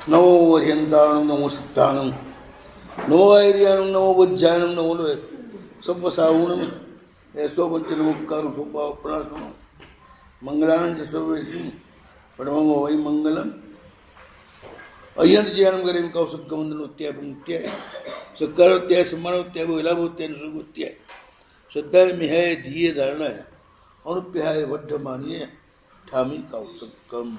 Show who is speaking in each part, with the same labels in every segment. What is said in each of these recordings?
Speaker 1: નમો હરિયંતાણમ નમો સિદ્ધાણમ નમો આયર્યાણમ નમો બુદ્ધાણમ નમો સર્વસાહુણમ એસો પંચનમુપકારું સોપાવ પ્રણાસણમ મંગલાનંદ સર્વેશી પરમો વૈ મંગલમ અયંત જ્ઞાનમ કરીમ કૌશિકવંદનોત્યાય પુણ્યાય સકારોત્યાય સમાનોત્યાય વિલાભોત્યાય સુગોત્યાય શ્રદ્ધાય મિહાય ધીયે ધારણાય અનુપ્યાય વર્ધમાનીય ઠામી કૌશિકમ.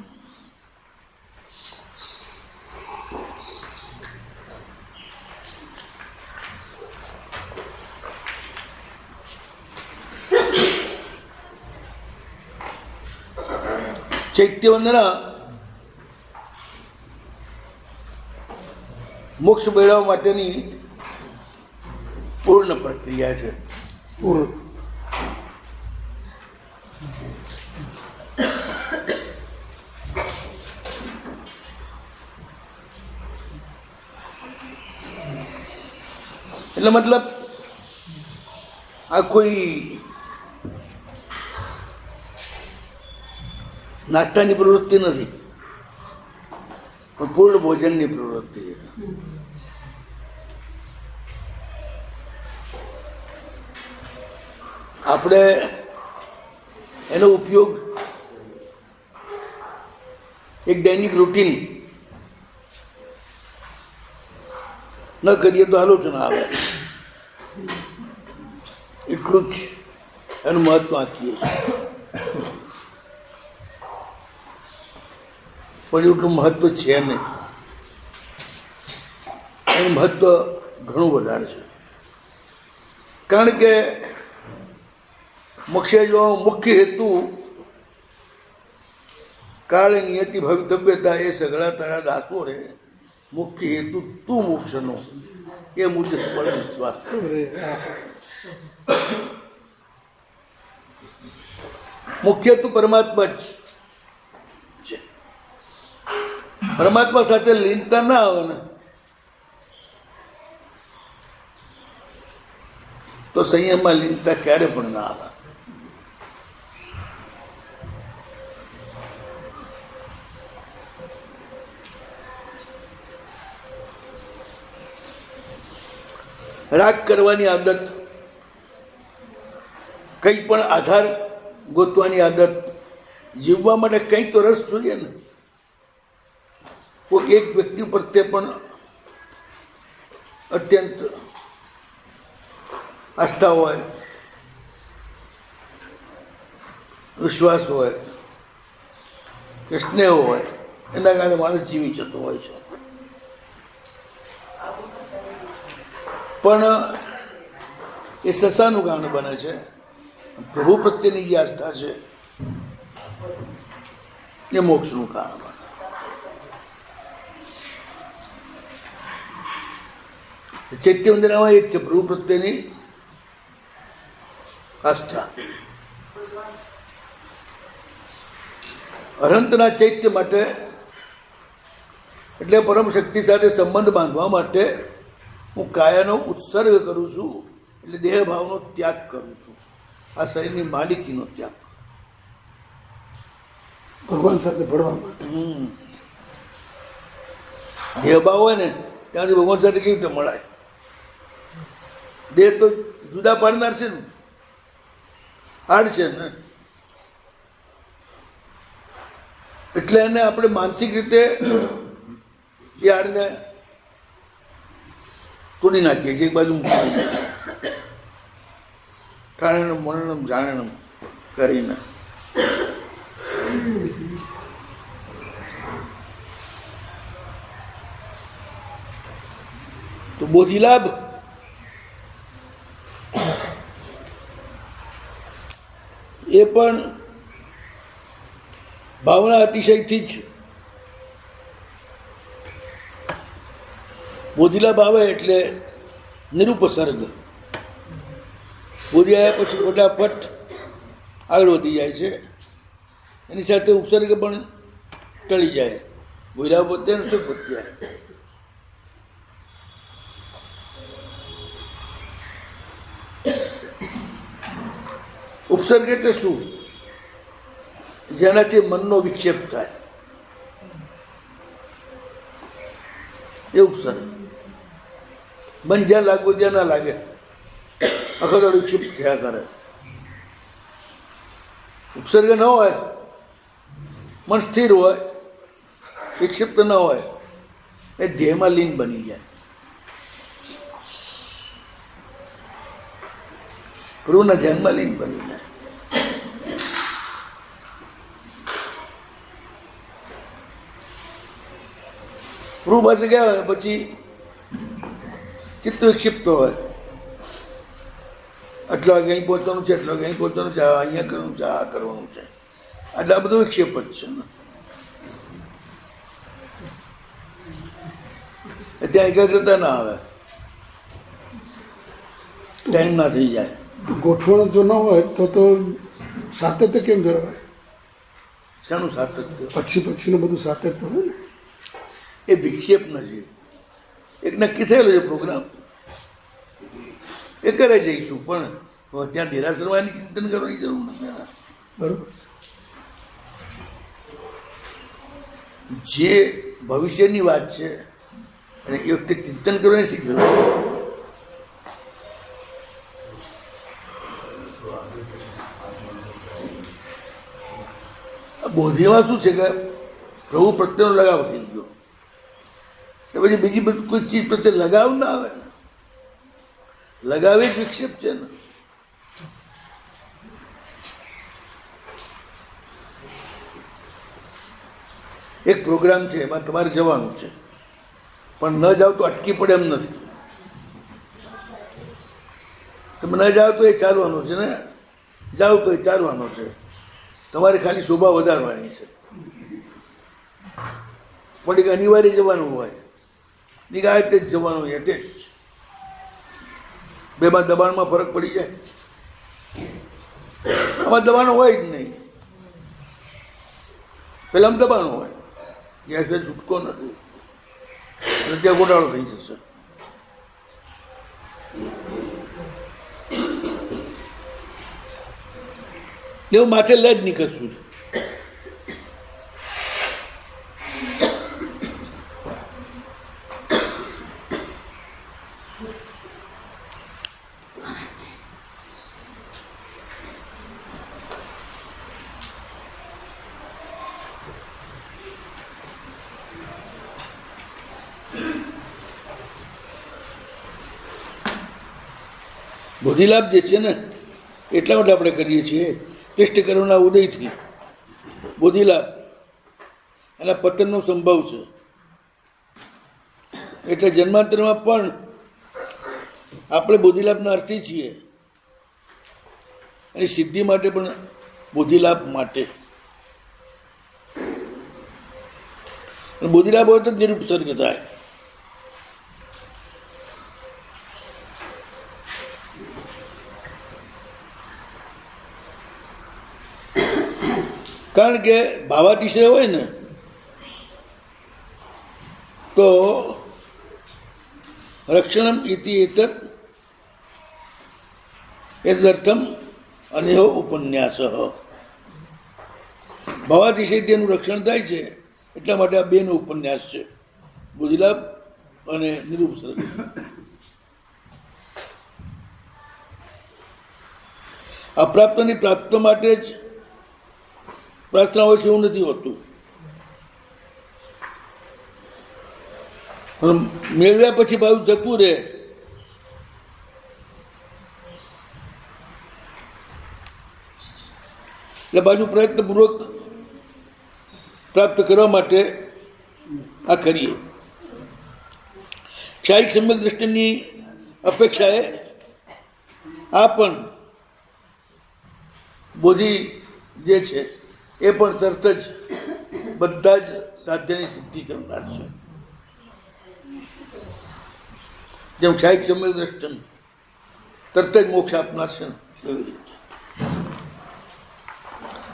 Speaker 1: ચૈત્યવંદના મોક્ષ મેળવવા માટેની પૂર્ણ પ્રક્રિયા છે. એટલે મતલબ આ કોઈ નાસ્તાની પ્રવૃત્તિ નથી, પણ પૂર્ણ ભોજનની પ્રવૃત્તિ છે. આપણે એનો ઉપયોગ એક દૈનિક રૂટીન ન કરીએ તો આલોચના આવે, એટલું જ એનું મહત્વ આપીએ છીએ. પણ એટલું મહત્વ છે નહીં, એનું મહત્વ ઘણું વધારે છે. કારણ કે મોક્ષે જો મુખ્ય હેતુ કાળ નિયતિ ભવિતવ્યતા એ સગળા તારા દાસો રે, મુખ્ય હેતુ તું મોક્ષનો એ મુજબ પડે વિશ્વાસ. મુખ્ય હેતુ પરમાત્મા જ છે. પરમાત્મા સાથે લીનતા ના આવે ને તો સંયમમાં લીનતા ક્યારે પણ ના આવે. રાગ કરવાની આદત, કંઈ પણ આધાર ગોતવાની આદત, જીવવા માટે કંઈ તો રસ જોઈએ ને. કોઈ એક વ્યક્તિ પ્રત્યે પણ અત્યંત આસ્થા હોય, વિશ્વાસ હોય કે સ્નેહ હોય, એના કારણે માણસ જીવી જતો હોય છે. પણ એ સસાનું કારણ બને છે. પ્રભુ પ્રત્યેની જે આસ્થા છે એ મોક્ષનું કારણ બને. ચૈત્યવંદનામાં એક છે પ્રભુ પ્રત્યેની આસ્થા. અનંતના ચૈત્ય માટે એટલે પરમ શક્તિ સાથે સંબંધ બાંધવા માટે હું કાયાનો ઉત્સર્ગ કરું છું, એટલે દેહભાવનો ત્યાગ કરું છું. આ શરીરની માલિકીનો ત્યાગ
Speaker 2: ભગવાન સાથે ભળવામાં.
Speaker 1: દેહભાવ હોય ને ત્યાંથી ભગવાન સાથે કેવી રીતે મળાય? દેહ તો જુદા પાડનાર છે ને, આડ છે ને. એટલે એને આપણે માનસિક રીતે એ આડને તોડી નાખીએ છીએ, એક બાજુ મૂકી દઈએ છીએ, ઠાણેણમ મનણમ જાણેણમ કરીને. તો બોધિલાભ એ પણ ભાવના અતિશયથી જ. બોધિલાભ આવે એટલે નિરુપસર્ગ. બોધિ આવ્યા પછી ફટાફટ આગળ વધી જાય છે, એની સાથે ઉપસર્ગ પણ ટળી જાય. બોધિલાભ પોતે શું પોત્યા. ઉપસર્ગ એટલે શું? જેનાથી મનનો વિક્ષેપ થાય. એ ઉપસર્ગ. બંધ જ્યાં લાગવું ત્યાં ના લાગે, આખો દાડો વિક્ષિપ્ત થયા કરે. ઉપસર્ગ ન હોય, મન સ્થિર હોય, વિક્ષિપ્ત ન હોય, એ ધ્યેયમાં લીન બની જાય. પ્રભુના ધ્યાનમાં લીન બની જાય. પ્રભુ પાસે ગયા હોય પછી ચિત્ત વિક્ષિપ્ત હોય, આટલા વાગે અહીં પહોંચવાનું છે, આટલા વાગે અહીં પહોંચવાનું છે, અહીંયા કરવાનું છે, આ કરવાનું છે, એટલે આ બધું વિક્ષેપ જ છે ને. ત્યાં એકાગ્રતા ના આવે, ટાઈમ ના થઈ જાય.
Speaker 2: ગોઠવણ જો ન હોય તો સાતત્ય કેમ જળવાય?
Speaker 1: શાનું સાતત્ય?
Speaker 2: પછીનું બધું સાતત્ય હોય ને,
Speaker 1: એ વિક્ષેપ નથી. એક નક્કી થયેલો છે પ્રોગ્રામ, એ કરે જઈશું, પણ ત્યાં દેરાસરવાની ચિંતન કરવાની જરૂર નથી.
Speaker 2: બરોબર.
Speaker 1: જે ભવિષ્યની વાત છે અને એ વખતે ચિંતન કરવાની શી જરૂર? બોધીમાં શું છે કે પ્રભુ પ્રત્યેનો લગાવ થઈ ગયો, પછી બીજી બધી કોઈ ચીજ પ્રત્યે લગાવ ના આવે ને, લગાવે જ વિક્ષેપ છે ને. એક પ્રોગ્રામ છે, એમાં તમારે જવાનું છે, પણ ન જાવ તો અટકી પડે એમ નથી. તમે ન જાઓ તો એ ચાલવાનું છે ને, જાઓ તો એ ચાલવાનો છે. તમારે ખાલી શોભા વધારવાની છે, પણ એક અનિવાર્ય જવાનું હોય, નિગાહ તે જ જવાનું હોય, તે જ. બેમાં દબાણમાં ફરક પડી જાય. આમાં દબાણ હોય જ નહીં, પેલા દબાણ હોય, ગેસ છૂટકો નથી, અને ત્યાં ગોટાળો થઈ જશે. એવું માથે લે જ નીકળશું. બોધિલાભ જે છે ને, એટલા માટે આપણે કરીએ છીએ. ટેસ્ટ કરવાના ઉદયથી બોધિલાભ એના પતનનો સંભવ છે, એટલે જન્માંતરમાં પણ આપણે બોધિલાભના અર્થી છીએ, અને સિદ્ધિ માટે પણ બોધિલાભ માટે. બોધિલાભ હોય તો નિરુપસર્ગ થાય. કારણ કે ભાવાતિશય હોય ને તો રક્ષણમ ઇતિ એતત એદર્થમ અનેહો ઉપન્યાસ. ભાવાતિશયથી એનું રક્ષણ થાય છે, એટલા માટે આ બેનો ઉપન્યાસ છે, બોધિલાભ અને નિરુપસર્ગ. અપ્રાપ્તની પ્રાપ્ત માટે જ પ્રાર્થના હોય છે એવું નથી હોતું. મેળવ્યા પછી પાછું જતું રહે, એટલે પાછું પ્રયત્નપૂર્વક પ્રાપ્ત કરવા માટે આ કરીએ. ક્ષાયિક સમ્યક દ્રષ્ટિની અપેક્ષાએ આ પણ બોધિ જે છે એ પણ તરત જ બધા જ સાધ્યની સિદ્ધિ કરનાર છે. જેમ ક્ષાયિક સમ્યક દ્રષ્ટિ તરત જ મોક્ષ આપનાર છે ને, એવી રીતે.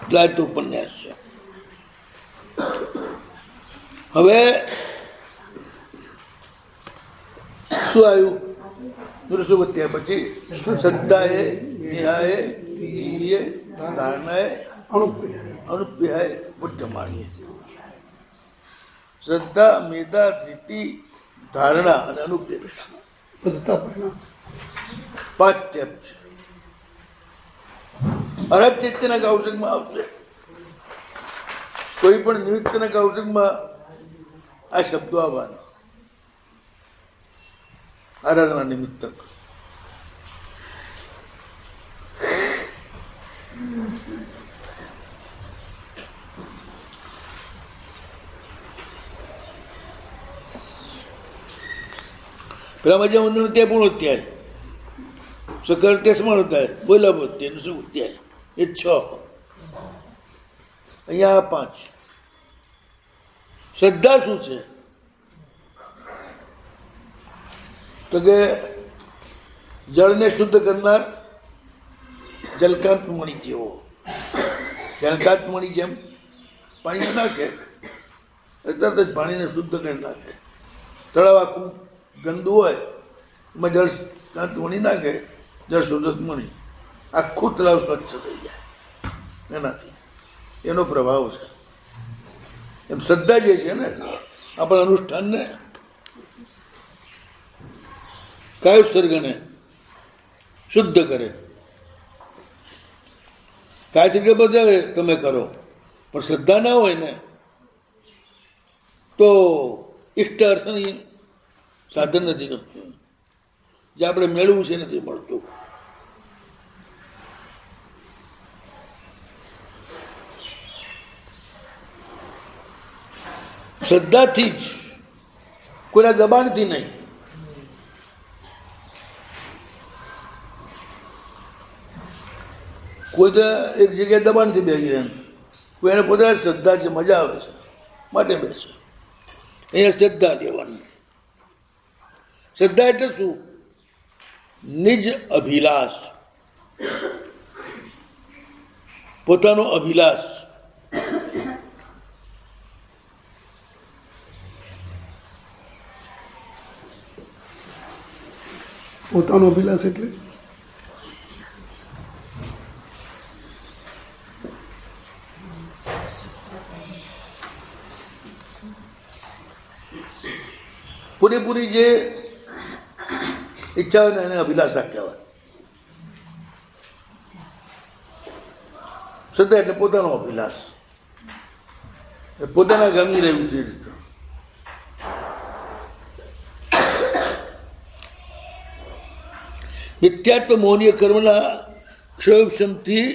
Speaker 1: એટલે આ તો ઉપન્યાસ છે. હવે શું આવ્યું? નૃસુવત્યા પછી શ્રદ્ધાએ, નિહાએ, ધીએ, ધારણાએ, અનુપ્યાય, પુટ્ટમાળીએ. શ્રદ્ધા, મેધા, ધૃતિ, ધારણા અને અનુપ્રેક્ષા
Speaker 2: બધા પરિણામ
Speaker 1: 5 સ્ટેપ છે. અરજ ચિત્તના કૌશિકમાં આવશે. કોઈ પણ નિમિત્તના કૌશિકમાં આ શબ્દો આવવાના. આરાધના નિમિત્તક. પેલા મજા વંદન ત્યાં પૂર્ણ અધ્યાય, સકળ તે સમાન અધ્યાય, બોલા બોધ્ય શું અધ્યાય, એ 6. અહીંયા 5. શ્રદ્ધા શું છે? તો કે જળને શુદ્ધ કરનાર જલકાંત મણી જેવો. જલકાંત મણી જેમ પાણીમાં નાખે તરત જ પાણીને શુદ્ધ કરી નાખે. તળાવ આખું ગંદુ હોય એમાં જળ કાંત મણી નાખે, જળ શોધક મણી, આખું તળાવ સ્વચ્છ થઈ જાય એનાથી. એનો પ્રભાવ છે. એમ શ્રદ્ધા જે છે ને આપણા અનુષ્ઠાનને કાય ઉત્સર્ગને શુદ્ધ કરે. કાય સર્ગ બધા તમે કરો, પણ શ્રદ્ધા ના હોય ને તો ઇષ્ટ અર્થની સાધન નથી કરતું. જે આપણે મેળવવું છે નથી મળતું. શ્રદ્ધાથી જ, કોઈના દબાણથી નહીં. કોઈ તો એક જગ્યાએ દબાણથી બેસી રહે, કોઈ એને પોતાની શ્રદ્ધા છે, મજા આવે છે માટે બેસે. અહીંયા શ્રદ્ધા લેવાની. શ્રદ્ધા એટલે શું? નિજ અભિલાષ, પોતાનો અભિલાષ.
Speaker 2: પોતાનો અભિલાષ એટલે
Speaker 1: પૂરેપૂરી જે ઈચ્છા હોય ને એને અભિલાષા કહેવાય. શ્રદ્ધા એટલે પોતાનો અભિલાષ, પોતાના ગમી રહ્યું છે. રીતે મિથ્યાત્વ મોહનીય કર્મના ક્ષયોપશમથી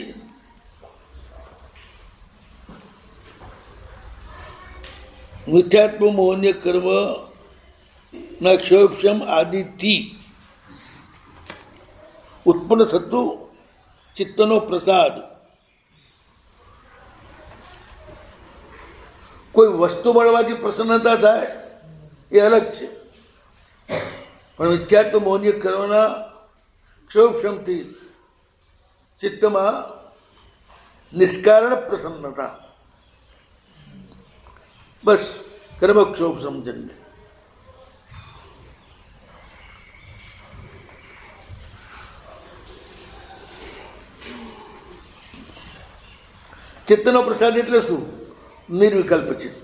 Speaker 1: મિથ્યાત્વ મોહનીય કર્મ ના ક્ષયોપશમ આદિથી ઉત્પન્ન થતું ચિત્તનો પ્રસાદ. કોઈ વસ્તુ મળવાથી પ્રસન્નતા થાય એ અલગ છે, પણ મિથ્યાત્વ મોહનીય કર્મના ક્ષયોપશમથી ચિત્તમાં નિષ્કારણ પ્રસન્નતા, બસ કર્મક્ષોભ જન્મે. ચિત્તનો પ્રસાદ એટલે શું? નિર્વિકલ્પ ચિત્ત.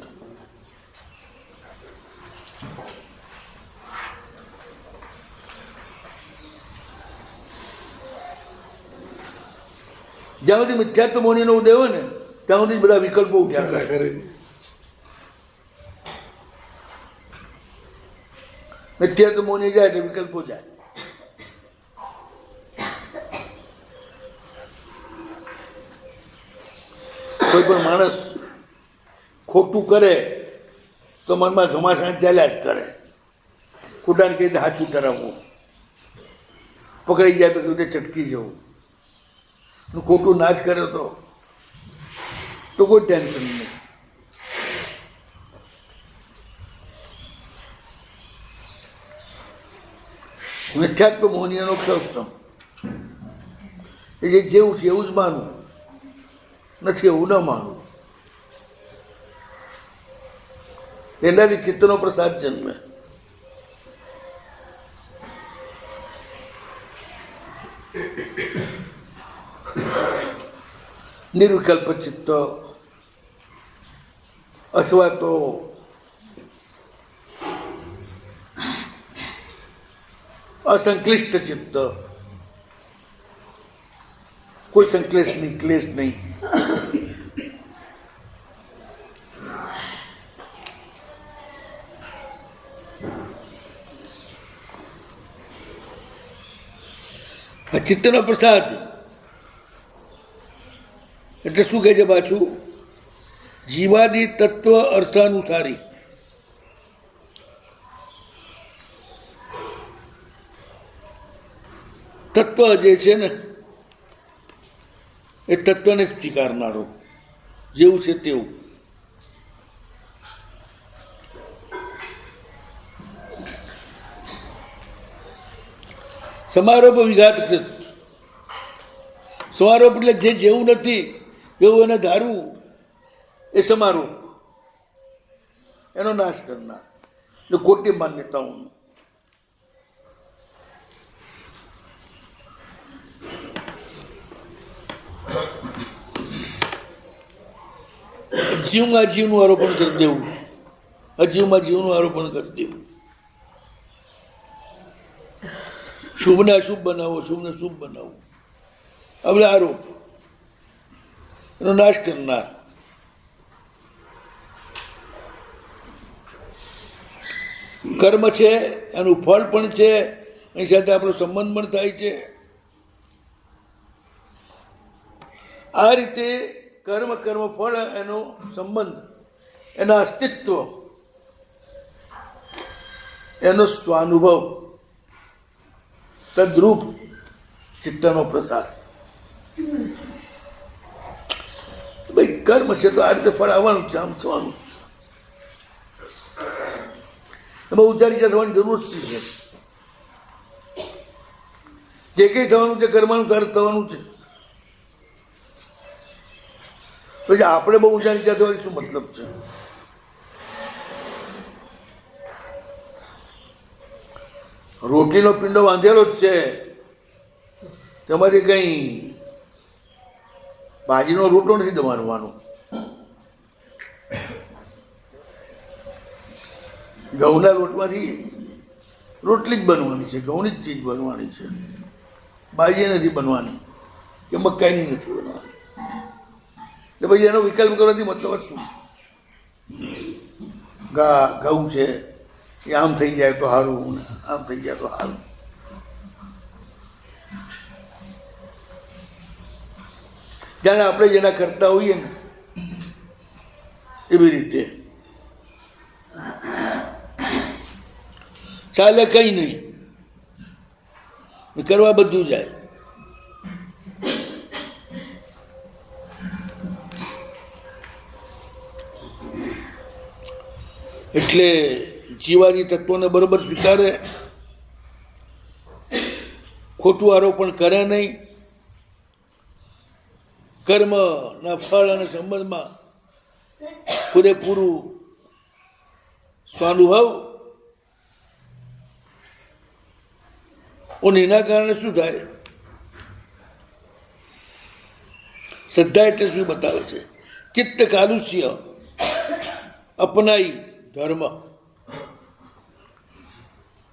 Speaker 1: જ્યાં સુધી મિથ્યાત્વ મોહનીનો ઉદય હોય ને ત્યાં સુધી બધા વિકલ્પો ઉઠ્યા કરે. મિથ્યાત્વ મોહની જાય એટલે વિકલ્પો જાય. કોઈ પણ માણસ ખોટું કરે તો મનમાં ઘમાસાણ ચાલ્યા જ કરે. ખોટાને કહી દે હાચું ઠરાવવું, પકડાઈ જાય તો કહી દે ચટકી જવું. ખોટું ના જ કરે તો કોઈ ટેન્શન નહીં. મિથ્યાત્વ મોહનીયનો ક્ષોભ એ જે જેવું છે એવું જ માનવું, નથી એવું ન માનવું. એનાથી ચિત્તનો પ્રસાદ જન્મે. નિર્વિકલ્પ ચિત્ત અથવા તો અસંક્લિષ્ટ ચિત્ત, કોઈ સંક્લેશ નહીં, ક્લેશ નહીં. આ ચિત્તનો પ્રસાદ એટલે શું કહે છે પાછું? જીવાદી તત્વ અર્થાનુસારી. તત્વ જે છે ને એ તત્વને સ્વીકારનારો, જેવું છે તેવું. સમારોપ વિઘાતકૃત. સમારોપ એટલે જે જેવું નથી એવું એને ધારવું, એ સમારોપ. એનો નાશ કરનાર, એટલે ખોટી માન્યતાઓનો. જીવમાં જીવનું આરોપણ કરી દેવું, અજીવમાં જીવનું આરોપણ કરી દેવું. શુભને અશુભ બનાવો, શુભને શુભ બનાવો, આ બધા આરોપ. એનો નાશ કરનાર. કર્મ છે, એનું ફળ પણ છે, એની સાથે આપણો સંબંધ પણ થાય છે. આ રીતે કર્મ, કર્મ ફળ, એનો સંબંધ, એના અસ્તિત્વ, એનો સ્વાનુભવ, તદ્રૂપ ચિત્તનો પ્રસાદ. ભાઈ કર્મ છે તો આ રીતે ફળ આવવાનું છે, આમ થવાનું. એમાં ઊંચા નીચા થવાની જરૂર છે. જે કંઈ થવાનું છે કર્માનુસાર થવાનું છે. પછી આપણે બહુ ઊંચા નીચા થવાની શું મતલબ છે? રોટલીનો પિંડો બાંધેલો જ છે, તેમાંથી કંઈ ભાજીનો રોટલો નથી દબાવવાનો. ઘઉંના લોટમાંથી રોટલી જ બનવાની છે, ઘઉંની જ ચીજ બનવાની છે. ભાજી નથી બનવાની કે મકાઈની નથી બનવાની. એટલે પછી એનો વિકલ્પ કરવાથી મતલબ શું? ઘઉં છે એ આમ થઈ જાય તો સારું, આમ થઈ જાય તો સારું. જાણે આપણે જેના કરતા હોઈએ ને એવી રીતે ચાલે, કંઈ નહીં, કરવા બધું જાય. એટલે જીવાદી તત્વોને બરોબર સ્વીકારે, ખોટું આરોપણ કરે નહીં. કર્મના ફળ અને સંબંધમાં પૂરેપૂરું સ્વાનુભવ. અને એના કારણે શું થાય? શ્રદ્ધા એટલે શું બતાવે છે? ચિત્ત કાલુષ્ય અપનાઈ ધર્મ.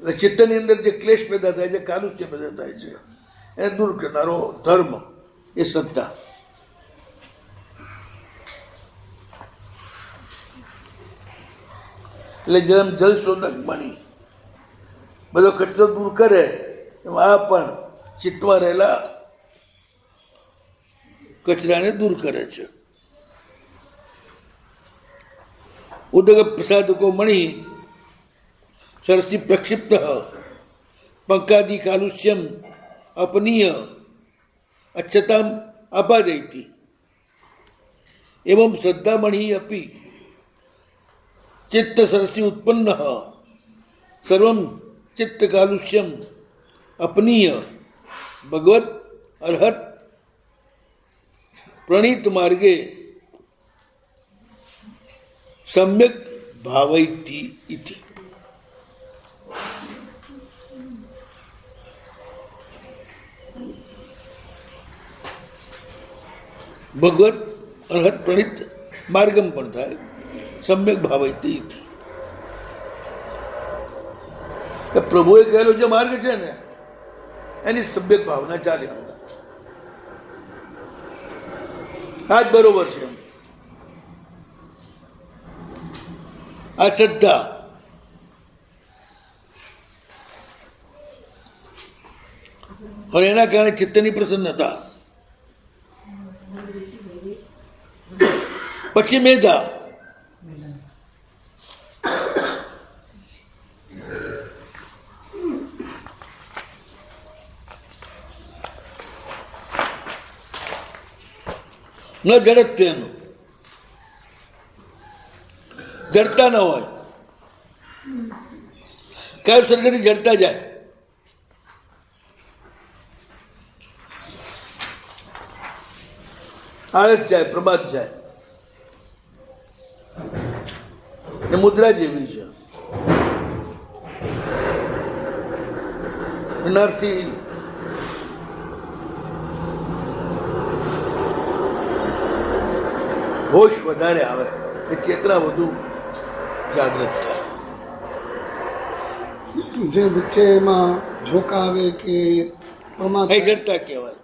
Speaker 1: એટલે ચિત્તની અંદર જે ક્લેશ પેદા થાય છે, કાલુષ્ય પેદા થાય છે, એને દૂર કરનારો ધર્મ એ શ્રદ્ધા. એટલે જેમ જલ શોધક બની બધો કચરો દૂર કરે, એમ આ પણ ચિત્તમાં રહેલા કચરાને દૂર કરે છે. ઉદગ પ્રસાદકો મણી સરસી પ્રક્ષિપ્ત પંકાદિ કાલુષ્યમ અપનીય અચ્છતામ આપાદયતી એવં શ્રદ્ધામણી અપી ચિત્ત સરસી ઉત્પન્ન સર્વમ ચિત્ત કાલુષ્યમ અપનીય ભગવત અર્હત પ્રણીત માર્ગે સમ્યક ભાવૈતી ઇતિ. ભગવત અર્હત પ્રણીત માર્ગમ પણ થાય, સમ્યક ભાવૈતી ઇતિ. પ્રભુએ કહેલો જે માર્ગ છે ને એની સભ્યક ભાવના ચાલે અંદર. આ જ બરોબર છે. આ શ્રદ્ધા. અને એના કારણે ચિત્તની પ્રસન્નતા. પછી મેધા. ન જડત તેનું, જડતા ન હોય. કયો સ્વર્ગથી જડતા જાય? આળસ જાય, પ્રમાદ જાય. એ મુદ્રા જેવી છે. એનાથી હોશ વધારે આવે, એ ચેતના વધુ જાગૃત થાય.
Speaker 2: જે વચ્ચે એમાં ઝોકા આવે કે પ્રમાદ
Speaker 1: એ જડતા કહેવાય.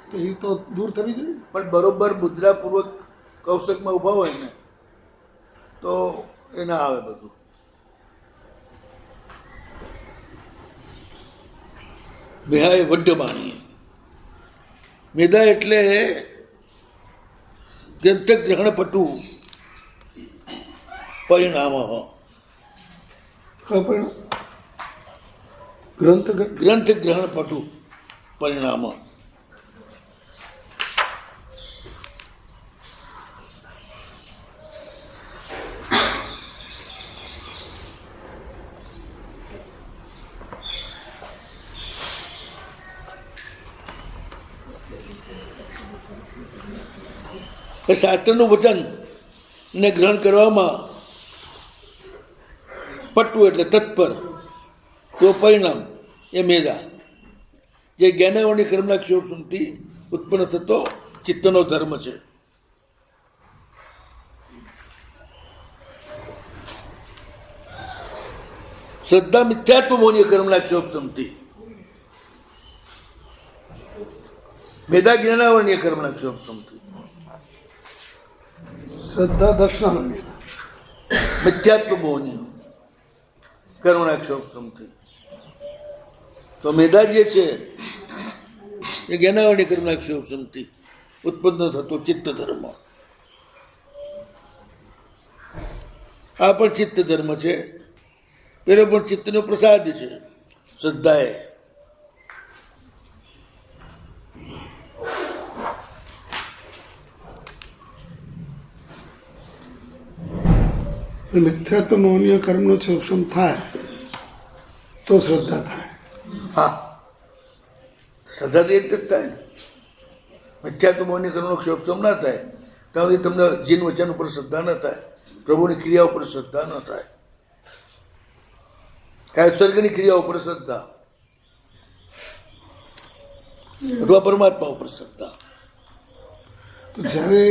Speaker 2: તો એ તો દૂર થવી જોઈએ.
Speaker 1: પણ બરોબર મુદ્રાપૂર્વક કૌશકમાં ઊભા હોય ને તો એ ના આવે બધું. મેહા એ વડ્યમાણી. મેધા એટલે ગ્રંથગ્રહણ પટુ પરિણામ.
Speaker 2: કયો પરિણામ? ગ્રંથ
Speaker 1: ગ્રંથગ્રહણ પટુ પરિણામ. શાસ્ત્રનું વચન ને ગ્રહણ કરવામાં પટ્ટુ એટલે તત્પર, તો પરિણામ એ મેધા, જે જ્ઞાનાવરણી કર્મના ક્ષોભથી ઉત્પન્ન થતો ચિત્તનો ધર્મ છે. શ્રદ્ધા મિથ્યાત્વ મૌન્ય કર્મના ક્ષોભથી, મેધા જ્ઞાનાવરણીય કર્મના ક્ષોભથી.
Speaker 2: શ્રદ્ધા દર્શન
Speaker 1: મિથ્યાત્વ મૌન્ય કરુણાક્ષોભથી. તો મેધા જે છે એ જ્ઞાનાવરણી કરુણાક્ષોભથી ઉત્પન્ન થતો ચિત્ત ધર્મ. આ પણ ચિત્ત ધર્મ છે. પેલો પણ ચિત્તનો પ્રસાદ છે. શ્રદ્ધા એ
Speaker 2: મિથ્યાત્વ મૌન્ય કર્મનો ક્ષોભ થાય તો શ્રદ્ધા થાય.
Speaker 1: હા, શ્રદ્ધા તો એ જ થાય ને. મિથ્યાત્વ મૌન્ય કર્મનો ક્ષોભ ના થાય ત્યાં તમને જીન વચન ઉપર શ્રદ્ધા ન થાય, પ્રભુની ક્રિયા ઉપર શ્રદ્ધા ન થાય, કાંઈ સ્વર્ગની ક્રિયા ઉપર શ્રદ્ધા અથવા પરમાત્મા ઉપર શ્રદ્ધા.
Speaker 2: તો જ્યારે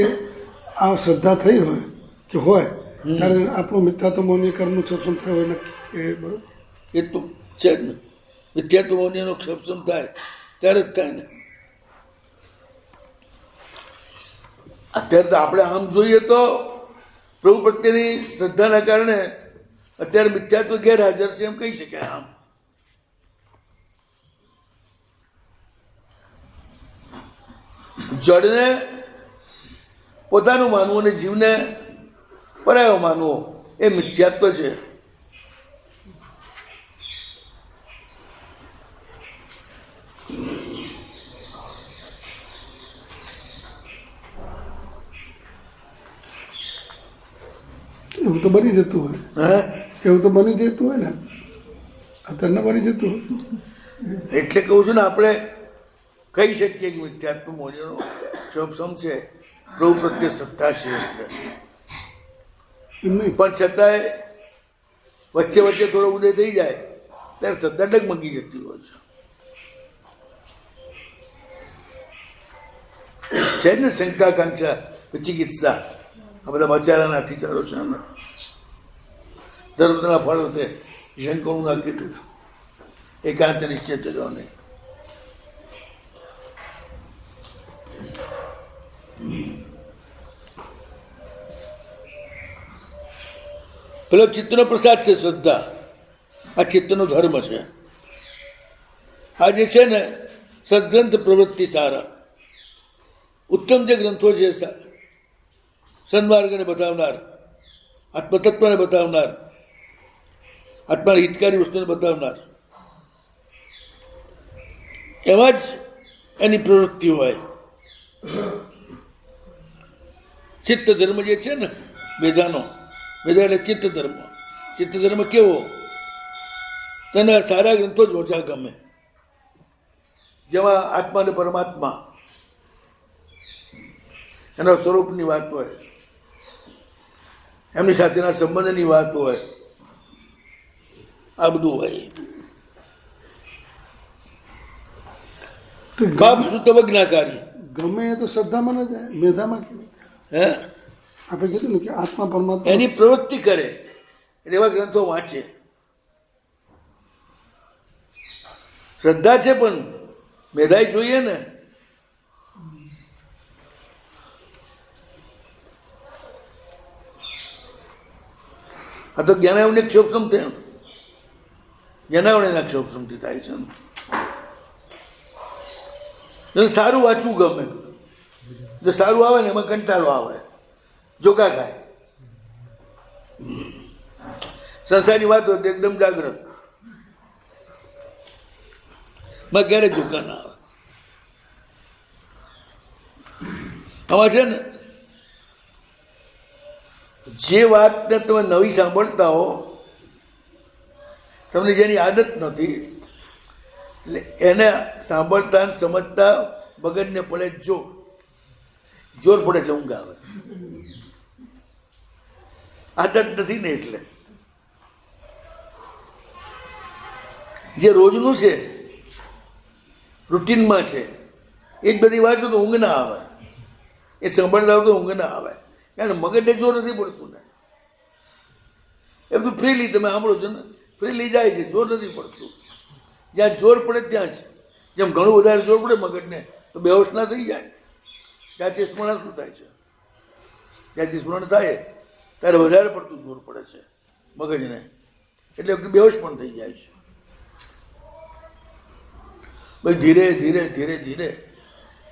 Speaker 2: આ શ્રદ્ધા થઈ હોય કે હોય ત્યારે આપણું મિથ્યાત્વ મૌન્ય કર્મનું ક્ષોભ થાય હોય નક્કી. એ બરોબર,
Speaker 1: એ તો છે જ ને. મિથ્યાત્વ મૌન્યનો ક્ષોભ થાય ત્યારે જ થાય ને. અત્યારે તો આપણે આમ જોઈએ તો પ્રભુ પ્રત્યેની શ્રદ્ધાના કારણે અત્યારે મિથ્યાત્વ ગેરહાજર છે એમ કહી શકાય. આમ જડને પોતાનું માનવું અને જીવને પરાયો માનવો એ મિથ્યાત્વ છે.
Speaker 2: એવું તો બની જતું હોય.
Speaker 1: હા,
Speaker 2: એવું તો બની જતું હોય ને, અત્યારે ન બની જતું હોય.
Speaker 1: એટલે કહું છું ને, આપણે કહી શકીએ કે મિથ્યાત્વ મૌલ્યનો ક્ષોભ છે, પ્રભુ પ્રત્યે શ્રદ્ધા છે. એટલે
Speaker 2: એમ નહીં,
Speaker 1: પણ છતાંય વચ્ચે વચ્ચે થોડો ઉદય થઈ જાય ત્યારે શ્રદ્ધા ડગમગી જતી હોય છે જ ને. શંકાકાંક્ષા, ચિકિત્સા, આ બધા બચારાના અતિચારો છે ને. ધર્મના ફળો તે શંકરનું ના કીધું એકાંત નિશ્ચિત રહ્યો નહીં. પેલો ચિત્તનો પ્રસાદ છે શ્રદ્ધા, આ ચિત્તનો ધર્મ છે. આ જે છે ને સદગ્રંથ પ્રવૃત્તિ સારા ઉત્તમ જે ગ્રંથો છે, સન્માર્ગને બતાવનાર, આત્મતત્વને બતાવનાર, આત્માની હિતકારી વસ્તુને બતાવનાર, એમાં જ એની પ્રવૃત્તિ હોય. ચિત્ત ધર્મ જે છે ને મેધાનો, મેધા એટલે ચિત્ત ધર્મ. ચિત્ત ધર્મ કેવો? તને સારા ગ્રંથો જ ઓછા ગમે, જેમાં આત્મા અને પરમાત્મા એના સ્વરૂપની વાત હોય, એમની સાથેના સંબંધની વાત હોય, આ બધું હોય. પાપ શુદ્ધ જ્ઞાકારી
Speaker 2: ગમે એ તો શ્રદ્ધામાં ન જાય, મેધામાં કેવી રીતે?
Speaker 1: હે,
Speaker 2: આપણે કીધું ને કે આત્મા પરમાત્મા
Speaker 1: એની પ્રવૃત્તિ કરે એટલે એવા ગ્રંથો વાંચે. શ્રદ્ધા છે પણ મેધાય જોઈએ ને. આ તો જ્ઞાનાવને ક્ષોભસમ થયા, જ્ઞાનાવણીના ક્ષોભસમથી થાય છે. સારું વાંચવું ગમે, જો સારું આવે ને એમાં કંટાળો આવે, જોકા ખાય. સંસારની વાત હોય તો એકદમ જાગ્રત, માં ક્યારે જોકા ના આવે. આમાં છે ને જે વાતને તમે નવી સાંભળતા હો, તમને જેની આદત નથી, એટલે એને સાંભળતા ને સમજતા મગજને પડે જોર, જોર પડે એટલે ઊંઘ આવે. આદત નથી ને એટલે. જે રોજનું છે, રૂટીનમાં છે, એ જ બધી વાંચો તો ઊંઘ ના આવે, એ સાંભળતા હોય તો ઊંઘ ના આવે, કારણ મગજને જોર નથી પડતું ને. એ બધું ફ્રીલી તમે સાંભળો છો ને, ફ્રીલી જાય છે, જોર નથી પડતું. જ્યાં જોર પડે ત્યાં જ, જેમ ઘણું વધારે જોર પડે મગજને તો બેહોશ ના થઈ જાય. ત્યાંથી સ્મરણ શું થાય છે? ત્યાંથી સ્મરણ થાય ત્યારે વધારે પડતું જોર પડે છે મગજને, એટલે બેહોશ પણ થઈ જાય છે. ભાઈ ધીરે ધીરે ધીરે ધીરે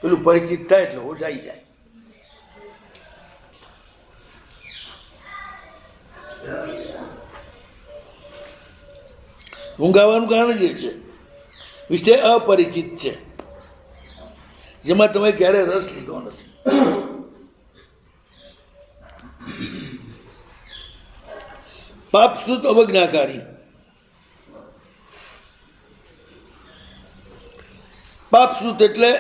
Speaker 1: પેલું પરિચિત થાય એટલે હોશ આવી જાય. ઊંઘાવાનું કારણ જે છે વિષય અપરિચિત છે, જેમાં તમે ક્યારે રસ લીધો નથી. પાપસુત અવજ્ઞાકારી, પાપસુત એટલે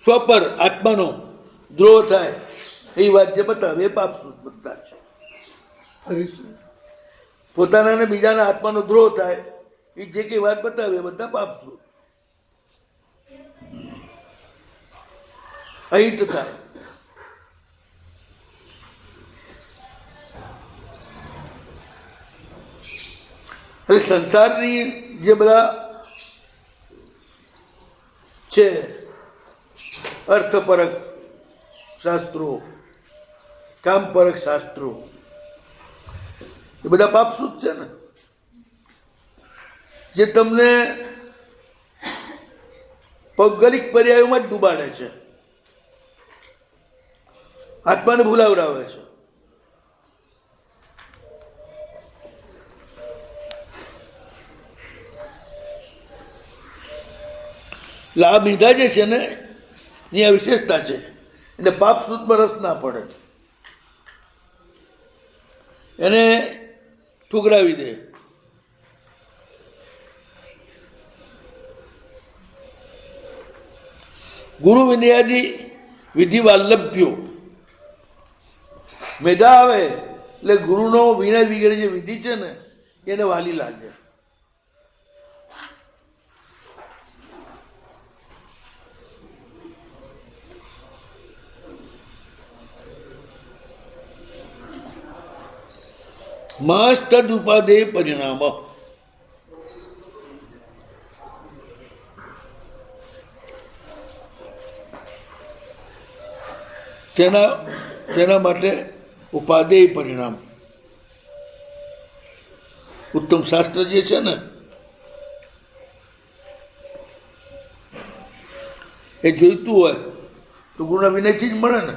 Speaker 1: સ્વપર આત્માનો દ્રોહ થાય એ વાત જે બતાવે એ પાપસુત બધા છે. પોતાના અને બીજાના આત્માનો દ્રોહ થાય એ જે કઈ વાત બતાવે એ બધા પાપસુત. અહિત થાય, એટલે સંસારની જે બધા છે અર્થપરક શાસ્ત્રો, કામપરક શાસ્ત્રો, એ બધા પાપસુત છે ને, જે તમને પૌગલિક પર્યાયોમાં જ ડૂબાડે છે, આત્માને ભૂલાવડાવે છે. લાભ લીધા જે છે ને એની આ વિશેષતા છે, એને પાપસુતમાં રસ ના પડે, એને ઠુકરાવી દે. ગુરુ વિનયાદી વિધિ વાલ્લભ્યો, મેધા આવે એટલે ગુરુનો વિનય વગેરે જે વિધિ છે ને એને વાલી લાગે. મસ્તદ ઉપાદેય પરિણામ, તેના માટે ઉપાદેય પરિણામ. ઉત્તમ શાસ્ત્ર જે છે ને એ જોઈતું હોય તો ગુરુના વિનયથી જ મળે ને.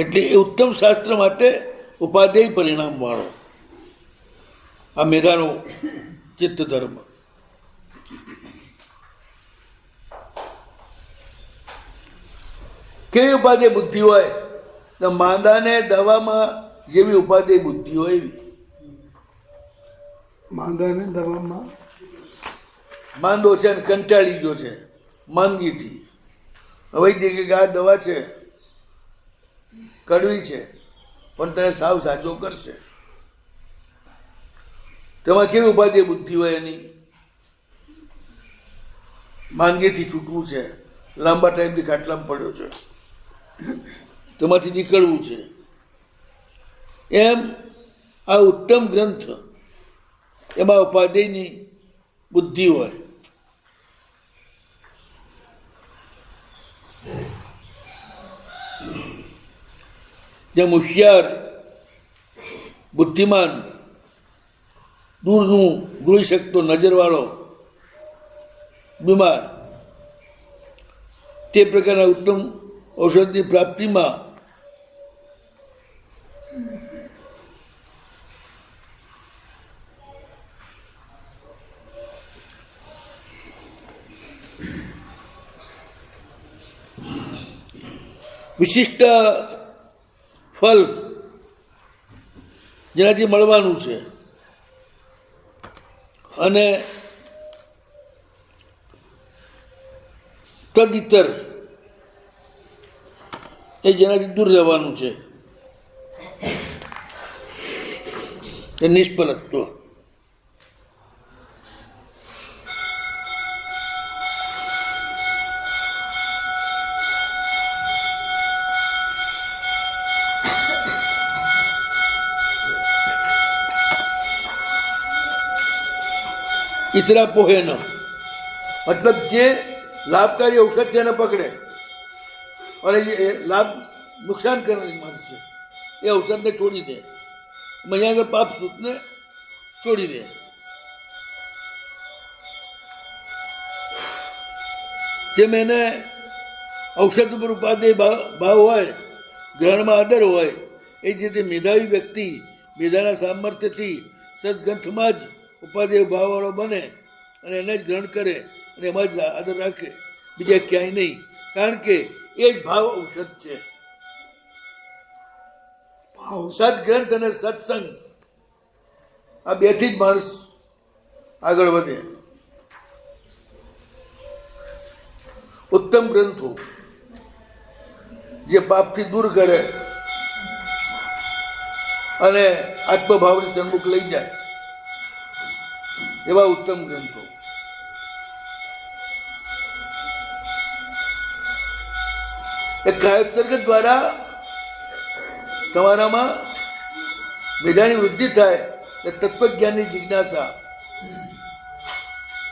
Speaker 1: એટલે એ ઉત્તમ શાસ્ત્ર માટે ઉપાદેય પરિણામ વાળો આ મેધાનો ચિત્ત ધર્મ. કેવી ઉપાદેય બુદ્ધિ હોય તો માંદાને દવામાં જેવી ઉપાદેય બુદ્ધિ હોય એવી.
Speaker 2: માંદાને દવામાં
Speaker 1: માંદો છે ને કંટાળી ગયો છે માંદગીથી, વૈદ્ય કે આ દવા છે કડવી છે પણ તને સાવ સાજો કરશે. તેમાં કેવી ઉપાધિ બુદ્ધિ હોય એની? માંદગીથી છૂટવું છે, લાંબા ટાઈમથી ખાટલામાં પડ્યો છે, તેમાંથી નીકળવું છે. એમ આ ઉત્તમ ગ્રંથ એમાં ઉપાધિની બુદ્ધિ હોય. જેમ હોશિયાર બુદ્ધિમાન દૂરનું જોઈ શકતો નજરવાળો બીમાર, તે પ્રકારના ઉત્તમ ઔષધની પ્રાપ્તિમાં વિશિષ્ટ ફલ જેનાથી મળવાનું છે અને તદિતર એ જેનાથી દૂર રહેવાનું છે એ નિષ્ફળત્વ. ઈતરા પોહે ન મતલબ જે લાભકારી ઔષધ છે એને પકડે અને જે લાભ નુકસાન કરવાની મારે છે એ ઔષધને છોડી દે. અહીંયા આગળ પાપ સૂતને છોડી દે. જેમ એને ઔષધ ઉપર ઉપાદેય ભાવ હોય, ગ્રહણમાં આદર હોય, એ જ રીતે મેધાવી વ્યક્તિ મેધાના સામર્થ્યથી સદગ્રંથમાં જ ઉપાદેય ભાવવાળો બને અને એને જ ગ્રહણ કરે અને એમાં જ આદર રાખે, બીજા ક્યાંય નહીં. કારણ કે એ જ ભાવ ઔષધ છે. સદગ્રંથ અને સત્સંગ આ બેથી જ માણસ આગળ વધે. ઉત્તમ ગ્રંથો જે પાપથી દૂર કરે અને આત્મભાવની સન્મુખ લઈ જાય એવા ઉત્તમ ગ્રંથો. એ કાયોત્સર્ગ દ્વારા તમારામાં મેધાની વૃદ્ધિ થાય એ તત્વજ્ઞાનની જિજ્ઞાસા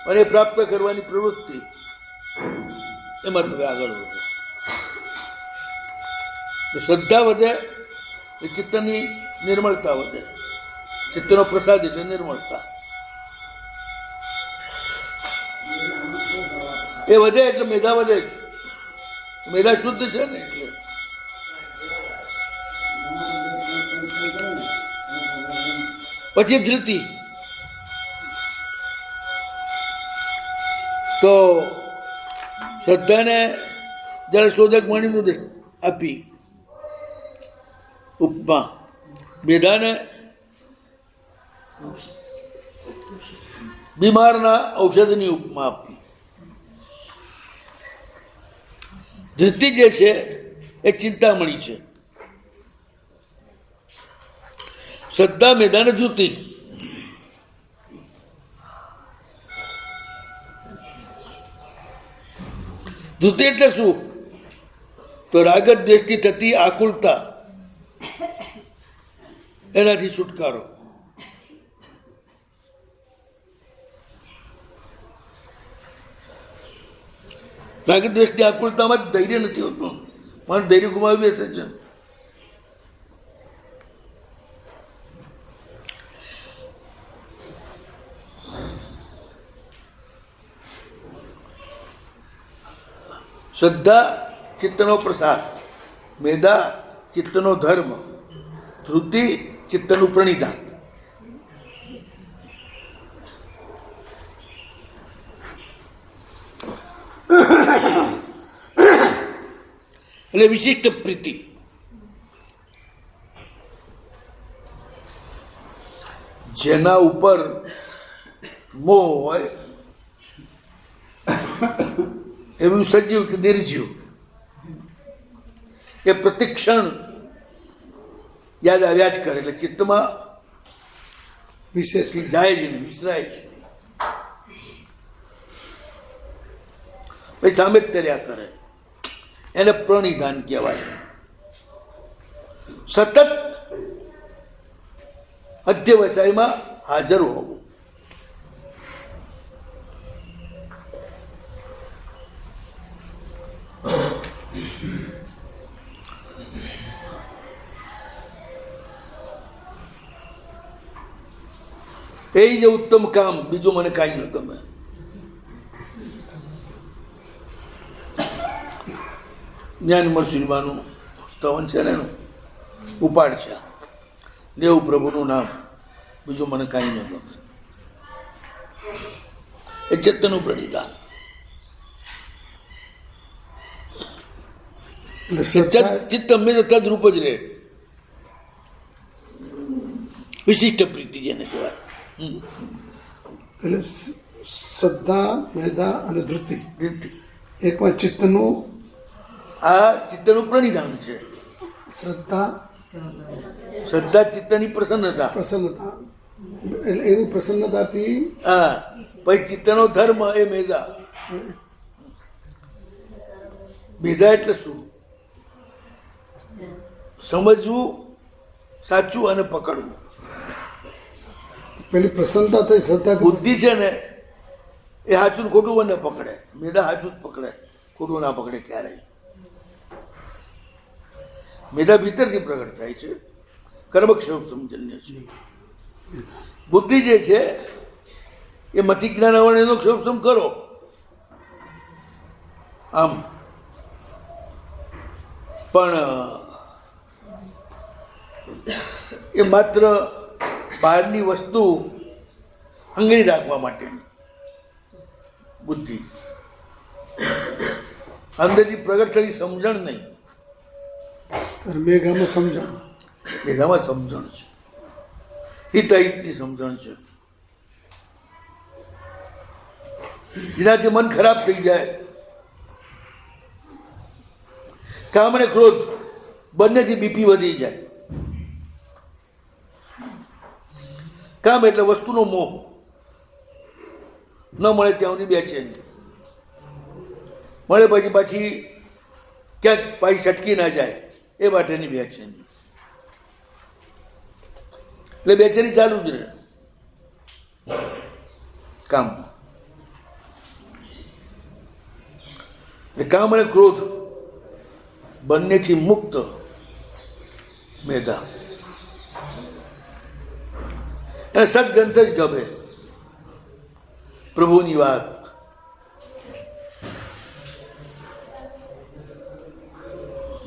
Speaker 1: અને પ્રાપ્ત કરવાની પ્રવૃત્તિ એમાં તમે આગળ વધો. શ્રદ્ધા વધે એ ચિત્તની નિર્મળતા વધે. ચિત્તનો પ્રસાદ એટલે નિર્મળતા એ વધે એટલે મેધા વધે છે. મેધા શુદ્ધ છે ને એટલે પછી ધૃતિ. તો શ્રદ્ધાને જળ શોધક મણીનું આપી ઉપમા, મેધાને બીમારના ઔષધની ઉપમા આપી. ધૃતિ જે છે એ ચિંતામણી છે. શ્રદ્ધા મેધાને ધૃતિ. ધૃતિ એટલે શું? તો રાગ દ્વેષથી થતી આકુલતા, એનાથી છુટકારો. રાગદ્વેષની આકુલતામાં જ ધૈર્ય નથી હોતું, મારું ધૈર્ય ગુમાવી બેસે છે. શ્રદ્ધા ચિત્તનો પ્રસાદ, મેધા ચિત્તનો ધર્મ, ધૃતિ ચિત્તનું પ્રણિધાન. એટલે વિશિષ્ટ પ્રીતિ. જેના ઉપર મોહ હોય એવું સજીવ કે નિર્જીવ એ પ્રતિક્ષણ યાદ આવ્યા જ કરે, એટલે ચિત્તમાં
Speaker 2: વિશેષ
Speaker 1: જાય જ નહીં, વિસરાય જ નહીં, પછી સામે જ તર્યા કરે. એને પ્રણિધાન કહેવાય. સતત અધ્યવસાયમાં હાજર હોવું. એ જ ઉત્તમ કામ, બીજું મને કાંઈ ન ગમે. જ્ઞાનમર શ્રીમાનું સ્તવન છે ને, એનું ઉપાડ છે, લેવું પ્રભુનું નામ, બીજું મને કાંઈ ન ગમે. એ ચિત્તનું પ્રણિધાન. ચિત્ત હંમેશા તદરૂપ જ રહે. વિશિષ્ટ પ્રીતિ જેને કહેવાય.
Speaker 2: એટલે શ્રદ્ધા, મેધા અને ધૃતિ
Speaker 1: પ્રીતિ
Speaker 2: એકમાં ચિત્તનું,
Speaker 1: આ ચિત્તનું પ્રણિધાન છે. શ્રદ્ધા ચિત્તની પ્રસન્નતા,
Speaker 2: પ્રસન્નતા, એટલે એની પ્રસન્નતાથી
Speaker 1: હા. પછી ચિત્તનો ધર્મ એ મેધા. મેધા એટલે શું? સમજવું સાચું અને પકડવું.
Speaker 2: પેલી પ્રસન્નતા થઈ, શ્રદ્ધા
Speaker 1: બુદ્ધિ છે ને એ સાચું ને ખોટું બંને પકડે. મેધા સાચું જ પકડે, ખોટું ના પકડે ક્યારેય. મેધા ભીતરથી પ્રગટ થાય છે, કર્મક્ષેપ સમજન્ય છે. બુદ્ધિ જે છે એ મતિ જ્ઞાન આવવાનો એનો ક્ષેપસમ કરો. આમ પણ એ માત્ર બહારની વસ્તુ હંગરી રાખવા માટેની બુદ્ધિ, અંદરથી પ્રગટ થતી સમજણ નહીં.
Speaker 2: મેઘામાં સમજણ,
Speaker 1: મેઘામાં સમજણ છે, હિતહિતની સમજણ છે. જેનાથી મન ખરાબ થઈ જાય. કામ અને ક્રોધ બંનેથી બીપી વધી જાય. કામ એટલે વસ્તુનો મોહ, ન મળે ત્યાં સુધી બેચેની, મળે પછી પાછી ક્યાંક પાછી છટકી ના જાય એ માટેની બેચેની. એટલે બેચેની ચાલુ જ રહે કામ. કામ અને ક્રોધ બંનેથી મુક્ત મેધા. અને સદગ્રંથ જ ગમે, પ્રભુની વાત,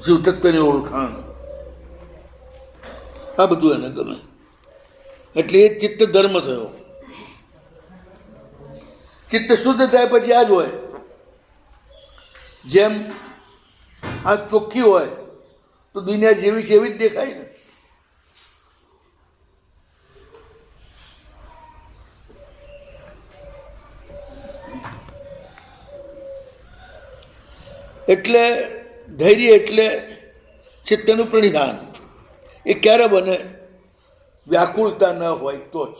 Speaker 1: શિવ તત્વની ઓળખાણ, આ બધું એને ગમે. એટલે એ ચિત્ત ધર્મ થયો. ચિત્ત શુદ્ધ થાય પછી આ જ હોય. જેમ આ ચોખ્ખી હોય તો દુનિયા જેવી છે એવી જ દેખાય ને. એટલે ધૈર્ય એટલે ચિત્તનું પ્રણિધાન. એ ક્યારે બને? વ્યાકુળતા ન હોય તો જ.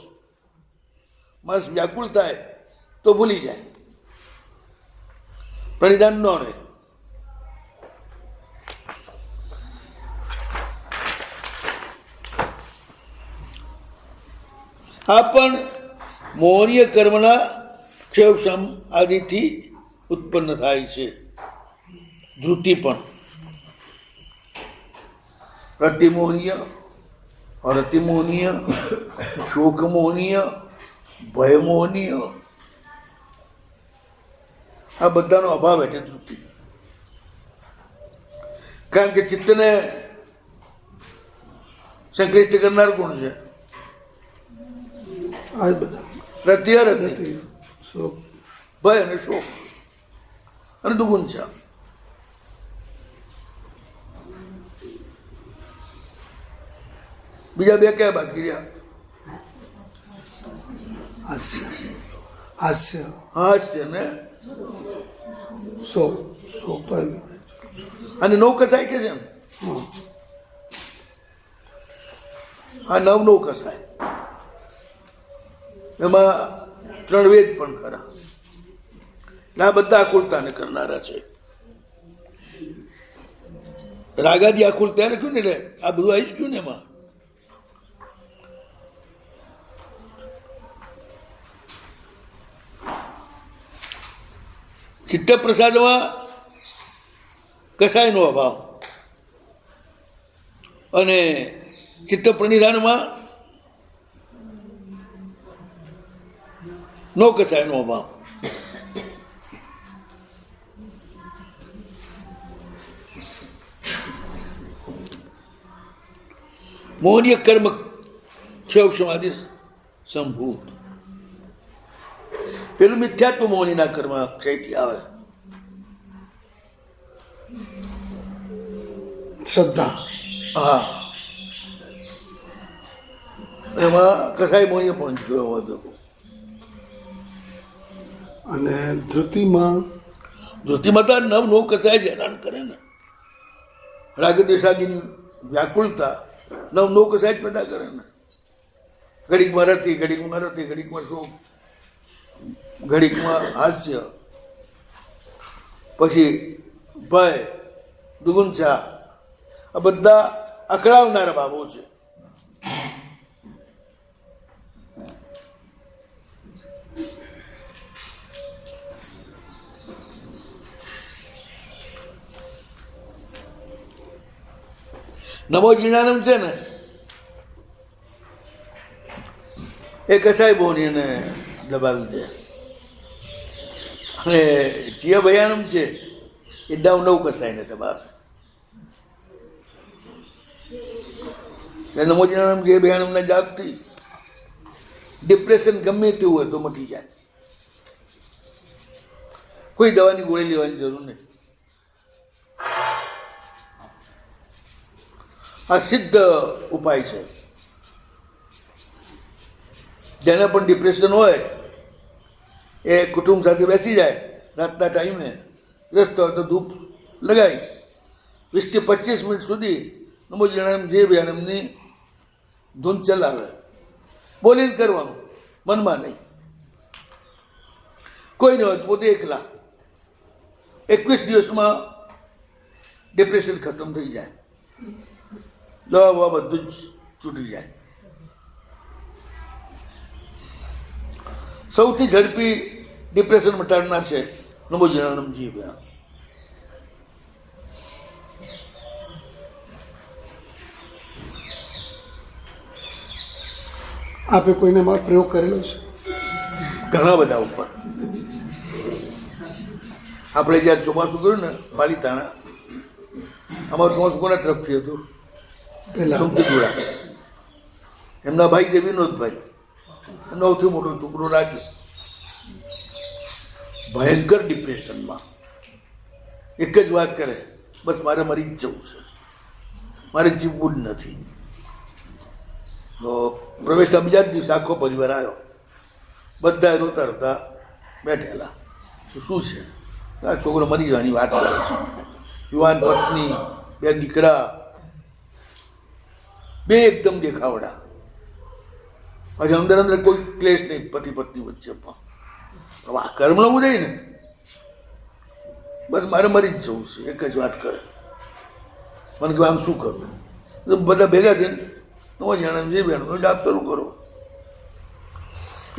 Speaker 1: માણસ વ્યાકુળ થાય તો ભૂલી જાય, પ્રણિધાન ન રહે. આ પણ મોહનીય કર્મના ક્ષયક્ષમ આદિથી ઉત્પન્ન થાય છે. ધૃતિ પણ રતિમોહનીય, અરતિમોહનીય, શોકમોહનીય, ભયમોહનીય, આ બધાનો અભાવ એટલે ધૃતિ. કારણ કે ચિત્તને સંક્લિષ્ટ કરનાર કોણ છે?
Speaker 2: આ જ બધા
Speaker 1: રતિ અરતિ,
Speaker 2: નથી. શોક
Speaker 1: ભય અને શોક અને દુગુંચા. બીજા બે કયા બાકી રહ્યા?
Speaker 2: હાસ્ય હાસ્ય
Speaker 1: હાસ્ય ને
Speaker 2: શોક શોક તો આવી ગયો.
Speaker 1: અને નવ કસાય કે છે ને,
Speaker 2: હા
Speaker 1: આ નવ કસાય એમાં 3 વેદ પણ ખરા. એટલે આ બધા આકુલતાને કરનારા છે. રાગાદી આકુલતા લખ્યું ને એટલે આ બધું આવી જ ગયું ને એમાં. ચિત્ત પ્રસાદમાં કસાયનો અભાવ અને ચિત્ત પ્રનિધાનમાં નો કસાયનો અભાવ. મોહનીય કર્મ ક્ષયક્ષમાદિ સંભૂત. પેલું મિથ્યાત્વ મોહનીના કર્મ ક્ષયથી આવે.
Speaker 2: શ્રદ્ધા
Speaker 1: હા, એમાં કસાય મોહનીય પહોંચ ગયો હોય ભેગો.
Speaker 2: અને ધૃતિમાં
Speaker 1: ધૃતિમાં તો નવ કસાય જ હેરાન કરે ને. રાગદ્વેષાદીની વ્યાકુળતા નવ કસાય જ પેદા કરે ને. ઘડીકમાં રતિ, ઘડીકમાં રતિ, ઘડીકમાં શોક, ઘડીકમાં હાસ્ય, પછી ભય, દુગુંચા, આ બધા અકળાવનારા ભાવો છે. નમો જીણાનમ છે ને એ કસાય બોની એને દબાવી દે. અને જીય ભયાનમ છે એ નવ કસાયને દબાવે. નમો જીણાનમ જે ભયાનમના જાપથી ડિપ્રેશન ગમે તેવું હોય તો મટી જાય. કોઈ દવાની ગોળી લેવાની જરૂર નહીં. આ સિદ્ધ ઉપાય છે. જેને પણ ડિપ્રેશન હોય એ કુટુંબ સાથે બેસી જાય રાતના ટાઈમે, રસ્તો હોય તો ધૂપ લગાવી 20 થી 25 મિનિટ સુધી નમો જીણાનમ જે ભયાનમની ધૂન ચલાવે. બોલીને કરવાનું, મનમાં નહીં. કોઈ નહીં હોય તો પોતે એકલા. 21 દિવસમાં ડિપ્રેશન ખતમ થઈ જાય. દવા બધું જ છૂટી જાય. સૌથી ઝડપી ડિપ્રેશન મટાડનાર છે નમો જીણાનમ જી ભયાનમ.
Speaker 2: આપે કોઈને માં પ્રયોગ કરેલો છે?
Speaker 1: ઘણા બધા ઉપર. આપણે જ્યારે ચોમાસું કર્યું ને પાલીતાણા, અમારું ચોમાસું કોના તરફથી હતું?
Speaker 2: પહેલા
Speaker 1: સુમતીપુરા. એમના ભાઈ છે વિનોદભાઈ, એમનો સૌથી મોટો છોકરો રાજુ. ભયંકર ડિપ્રેશનમાં. એક જ વાત કરે, બસ મારે મરી જ જવું છે, મારે જીવવું જ નથી. તો પ્રવેશના બીજા જ દિવસે આખો પરિવાર આવ્યો. બધા રોતા રોતા બેઠેલા. તો શું છે? આ છોકરો મરી જવાની વાત કરે છે. યુવાન પત્ની, 2 દીકરા, બે એકદમ દેખાવડા. હજી અંદર અંદર કોઈ ક્લેશ નહીં પતિ પત્ની વચ્ચે. પણ હવે આ કર્મનો ઉદય ને, બસ મારે મરી જ જવું છે, એક જ વાત કરે. મને કહ્યું આમ શું કરું? તો બધા ભેગા થઈને નમો જીણાનમ જે ભયાનમનો જાપ શરૂ કરો.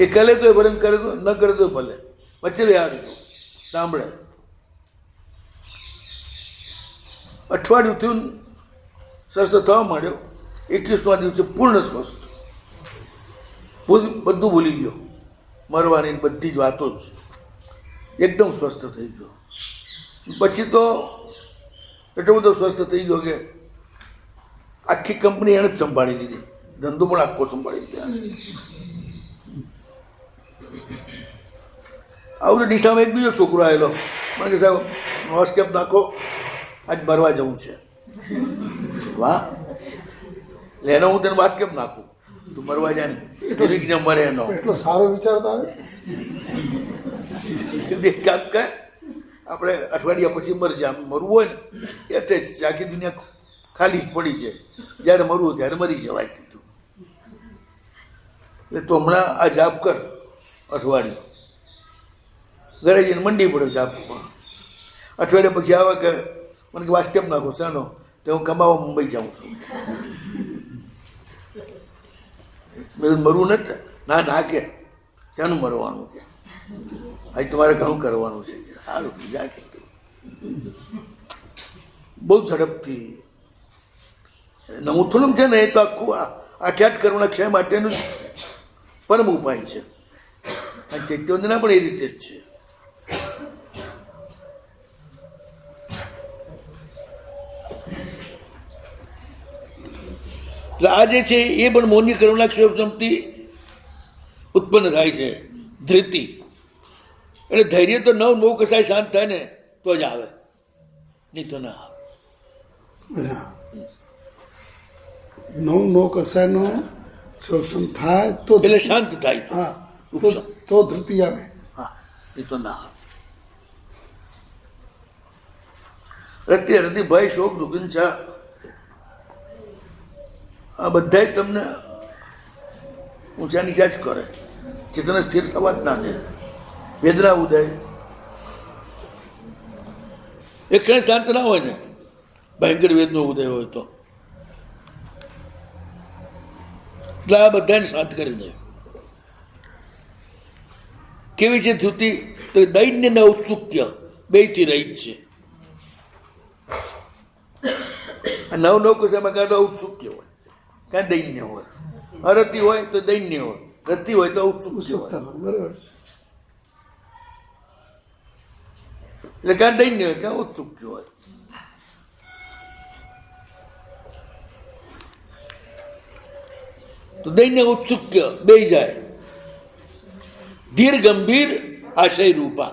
Speaker 1: એ કરે તો ભલે, કરે તો ન કરે તો ભલે, વચ્ચે બેહાડજો, સાંભળે. અઠવાડિયું થયું સ્વસ્થ થવા માંડ્યો. 21મા દિવસે પૂર્ણ સ્વસ્થ, બધું ભૂલી ગયો, મરવાની બધી જ વાતો જ, એકદમ સ્વસ્થ થઈ ગયો. પછી તો એટલો બધો સ્વસ્થ થઈ ગયો કે આખી કંપની એણે જ સંભાળી લીધી, ધંધો પણ આખો સંભાળી લીધો. આવું તો ડીસામાં એક બીજો છોકરો આવેલો, મને કે સાહેબ હોસ્કેપ નાખો, આજ મરવા જવું છે. વાહ, એનો હું તને વાસ્કેપ નાખું, તું મરવા જાય ને મરે એનો
Speaker 2: એટલો સારો વિચારતા
Speaker 1: એક કામ કર, આપણે અઠવાડિયા પછી મરશે. આમ મરવું હોય ને એ જ આખી દુનિયા ખાલી જ પડી છે, જ્યારે મરવું હોય ત્યારે મરી જવાય કીધું. એટલે તો હમણાં આ જાપ કર અઠવાડિયું, ઘરે જઈને મંડી પડે જાપમાં. અઠવાડિયા પછી આવે કે મને કે વાસ્કેપ નાખો શાનો, તો હું કમાવા મુંબઈ જાઉં છું. મેં મરવું નથી. ના ના કે શાનું મરવાનું કે આજે તમારે ઘણું કરવાનું છે. સારું જા કે બહુ ઝડપથી નમુથુલમ છે ને, એ તો આખું આઠ કરુણા ક્ષય માટેનું જ પરમ ઉપાય છે. અને ચૈત્યવંદના પણ એ રીતે જ છે. એટલે આ જે છે એ પણ મૌનની કરુણા ક્ષમથી ઉત્પન્ન થાય છે. ધૃતિ એટલે ધૈર્ય તો નવ કસાય શાંત થાય ને તો જ આવે, નહીં તો ના આવે.
Speaker 2: નવ કસાયનો શોષણ થાય તો
Speaker 1: એટલે શાંત થાય.
Speaker 2: હા,
Speaker 1: ઉપશમ.
Speaker 2: તો ધૃતિ આવે.
Speaker 1: હા, નહીં તો ના આવે. રતિ રતિ ભય શોક દુઃખિંછા આ બધા તમને ઊંચા નીચા જ કરે, ચેતન સ્થિર થવા જ ના દે. વેદના ઉદય એક ક્ષણ શાંત ના હોય ને, ભયંકર વેદનો ઉદય હોય તો. એટલે આ બધાને શાંત કરી દે. કેવી છે ધૃતિ? તો દૈન્ય ને ઔત્સુક્ય બેથી રહી જ છે. નવ કસામાં કાં તો ઔત્સુક્ય હોય, કાં દૈન્ય હોય. અરતિ હોય તો દૈન્ય હોય, રતિ હોય તો ઔત્સુક્ય હોય.
Speaker 2: બરાબર.
Speaker 1: એટલે કાં દૈન્ય હોય કાં ઔત્સુક્ય હોય. તો દૈન્ય ઔત્સુક્ય બે જાય. ધીર ગંભીર આશય રૂપા,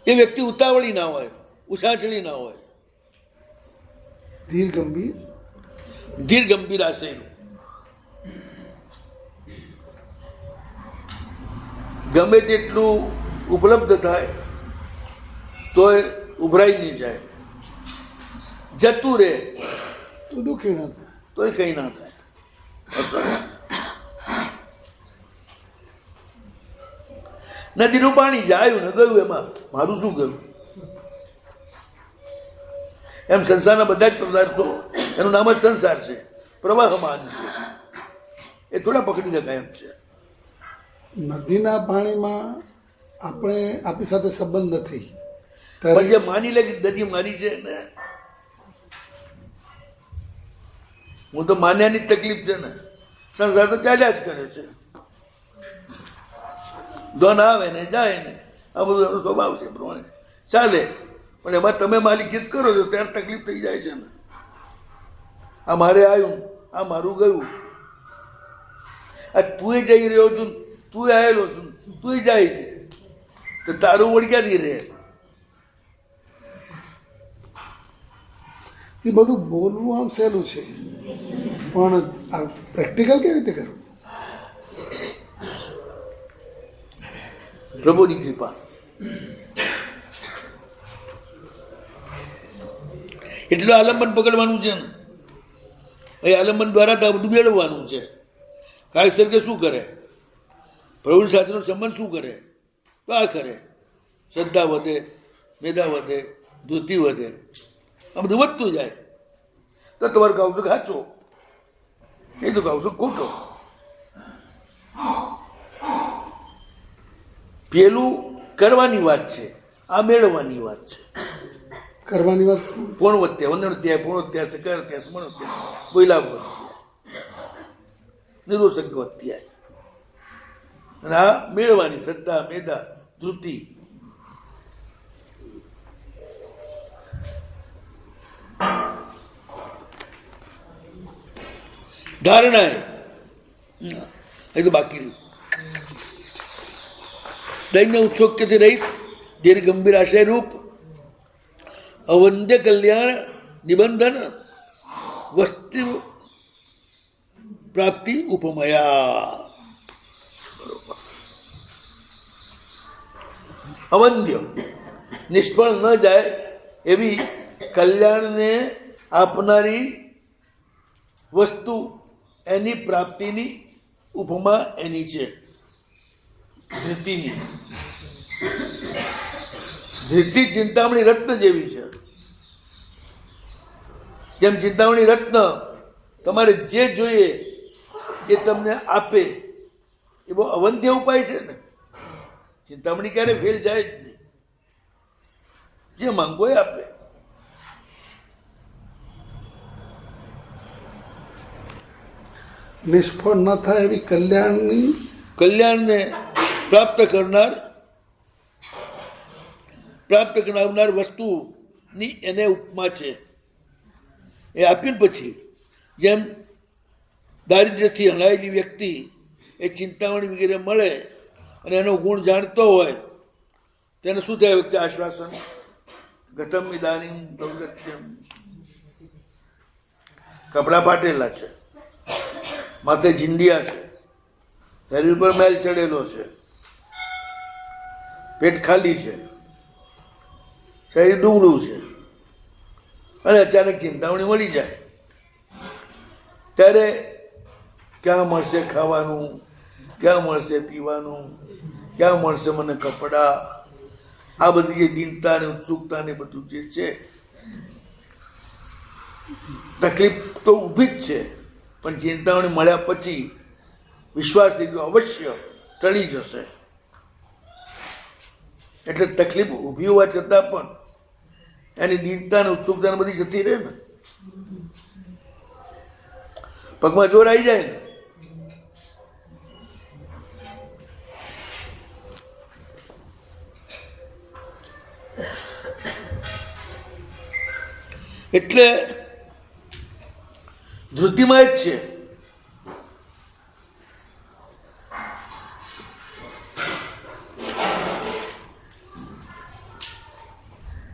Speaker 1: એ વ્યક્તિ ઉતાવળી ના હોય, ઉછાચળી ના હોય.
Speaker 2: ધીર
Speaker 1: ગંભીર આશય રૂપ, ગમે તેટલું ઉપલબ્ધ થાય તો એ ઉભરાઈ નહીં જાય. જતું રહે
Speaker 2: તો દુઃખી ના થાય,
Speaker 1: તો એ કંઈ ના થાય. નદીનું પાણી જાય ને ગયું, એમાં મારું શું ગયું? એમ સંસારના બધા જ પદાર્થો, એનું નામ જ સંસાર છે, પ્રવાહમાન છે, એ થોડા પકડી શકાય એમ છે.
Speaker 2: નદીના પાણીમાં આપણે આપણી સાથે સંબંધ નથી.
Speaker 1: પણ જે માની લે કે નદી મારી છે ને, હું તો માન્યાની જ તકલીફ છે ને. સંસાર તો ચાલ્યા જ કરે છે, ધન આવે ને જાય ને, આ બધું એનો સ્વભાવ છે પ્રમાણે ચાલે. પણ એમાં તમે માલિકિયત કરો છો ત્યારે તકલીફ થઈ જાય છે ને. આ મારે આવ્યું, આ મારું ગયું. આ તું જઈ રહ્યો છું, તું આવેલો છું, તું જાય છે, તો તારું વળગ્યાથી રહે.
Speaker 2: એ બધું બોલવું આમ સહેલું છે, પણ આ પ્રેક્ટિકલ કેવી રીતે કરવું?
Speaker 1: પ્રભુની કૃપા. એટલું આલંબન પકડવાનું છે ને, એ આલંબન દ્વારા તો બધું મેળવવાનું છે. કાયસર કે શું કરે? પ્રભુ સાથેનો સંબંધ શું કરે? તો આ કરે. શ્રદ્ધા વધે, મેધા વધે, ધૃતિ વધે, આ બધું વધતું જાય. તો તમારું કહું છું સાચો, નહીં તો કહું છું ખોટો. પેલું કરવાની વાત છે, આ મેળવવાની વાત છે.
Speaker 2: કરવાની વાત
Speaker 1: પૂર્ણવત્યા વંદનત્યા પૂર્ણોત્યા સકારત્યા સ્મરણત્યા બોલાવત્યા નિરોષકવત્યા અને આ મેળવાની શ્રદ્ધા મેધા ધૃતિ ધારણા એ તો બાકી રહ્યું. દૈન્ય ઉત્સોક્યથી રહિત દીર્ઘ ગંભીર આશય રૂપ અવંદ્ય કલ્યાણ નિબંધન વસ્તુ પ્રાપ્તિ ઉપમયા. અવંદ્ય નિષ્ફળ ન જાય એવી કલ્યાણને આપનારી વસ્તુ એની પ્રાપ્તિની ઉપમા એની છે ધૃતિની. ધૃતિ ચિંતામણી રત્ન જેવી છે. જેમ ચિંતામણી રત્ન તમારે જે જોઈએ એ તમને આપે એ બહુ અવંધ્ય ઉપાય છે ને. ચિંતામણી ક્યારે ફેલ જાય જ નહીં, જે માંગો એ આપે.
Speaker 2: નિષ્ફળ ન થાય એવી
Speaker 1: કલ્યાણને પ્રાપ્ત કરાવનાર વસ્તુની એને ઉપમા છે. એ આપીને પછી જેમ દારિદ્ર્યથી હલાયેલી વ્યક્તિ એ ચિંતામણી વગેરે મળે અને એનો ગુણ જાણતો હોય તેને શું થાય વ્યક્તિ આશ્વાસન ગતમ ઇદાનીમ દૌર્ગત્યમ. કપડાં ફાટેલા છે, માથે ઝીંડિયા છે, શરીર પર મેલ ચડેલો છે, પેટ ખાલી છે, શરીર દુબળું છે અને અચાનક ચિંતામણી મળી જાય ત્યારે ક્યાં મળશે ખાવાનું, ક્યાં મળશે પીવાનું, ક્યાં મળશે મને કપડાં, આ બધી જે દિનતા ને ઉત્સુકતા ને બધું જે છે તકલીફ તો ઊભી જ છે. પણ ચિંતામણી મળ્યા પછી વિશ્વાસ થઈ ગયો અવશ્ય ટળી જશે. એટલે તકલીફ ઊભી હોવા છતાં પણ એની દીનતા ને ઉત્સુકતા બધી જતી રહે ને. પગમાં જોર આવી જાય ને એટલે ધૃતિમાં જ છે.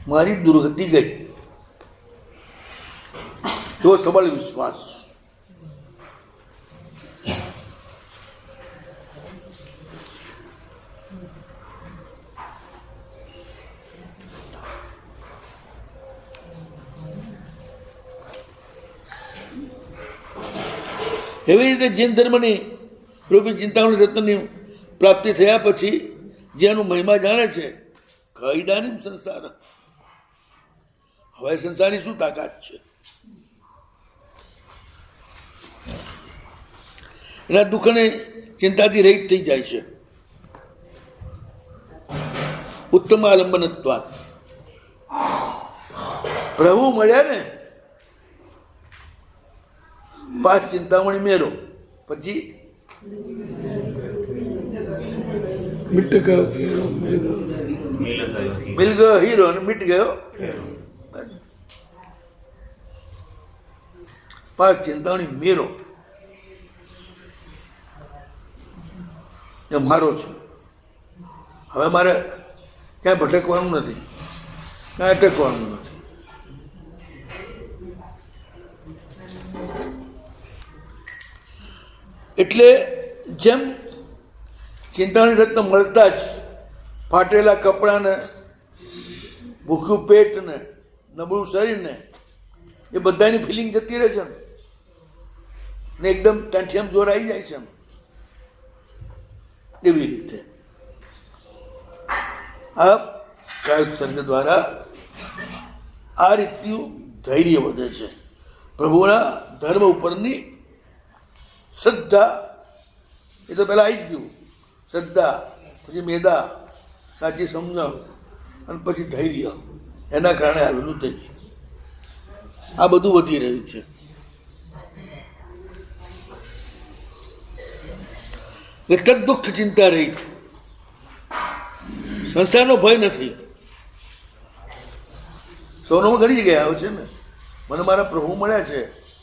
Speaker 1: મારી દુર્ગતિ ગઈ તો સબળ વિશ્વાસ. એવી રીતે જૈન ધર્મની રૂપી ચિંતામણી રત્નની પ્રાપ્તિ થયા પછી જેનું મહિમા જાણે છે કઈદાની સંસાર. હવે સંસારની શું તાકાત છે? એના દુઃખને ચિંતાથી રહિત થઈ જાય છે. ઉત્તમ આલંબનત્વાત પ્રભુ મળ્યા ને પાંચ ચિંતામણી મેરો પછી
Speaker 2: મિટ ગયો
Speaker 1: મિલ ગયો હીરો અને મીટ ગયો. પાંચ ચિંતામણી મેરો એ મારો છે. હવે મારે ક્યાંય ભટકવાનું નથી, ક્યાંય અટકવાનું નથી. એટલે જેમ ચિંતામણી રત્ન મળતા જ ફાટેલા કપડાને, ભૂખ્યું પેટને, નબળું શરીરને એ બધાની ફિલિંગ જતી રહે છે ને એકદમ ટાંઠિયામ જોર આવી જાય છે. એવી રીતે આ કાયોત્સર્ગ દ્વારા આ રીતનું ધૈર્ય વધે છે. પ્રભુના ધર્મ ઉપરની શ્રદ્ધા એ તો પહેલાં આવી જ ગયું. શ્રદ્ધા પછી મેધા, સાચી સમજણ અને પછી ધૈર્ય. એના કારણે આવેલું થઈ ગયું. આ બધું વધી રહ્યું છે. એટલે દુઃખ ચિંતા રહી છે. સંસારનો ભય નથી. સૌનોમાં ઘણી જગ્યાએ આવે છે ને, મને મારા પ્રભુ મળ્યા છે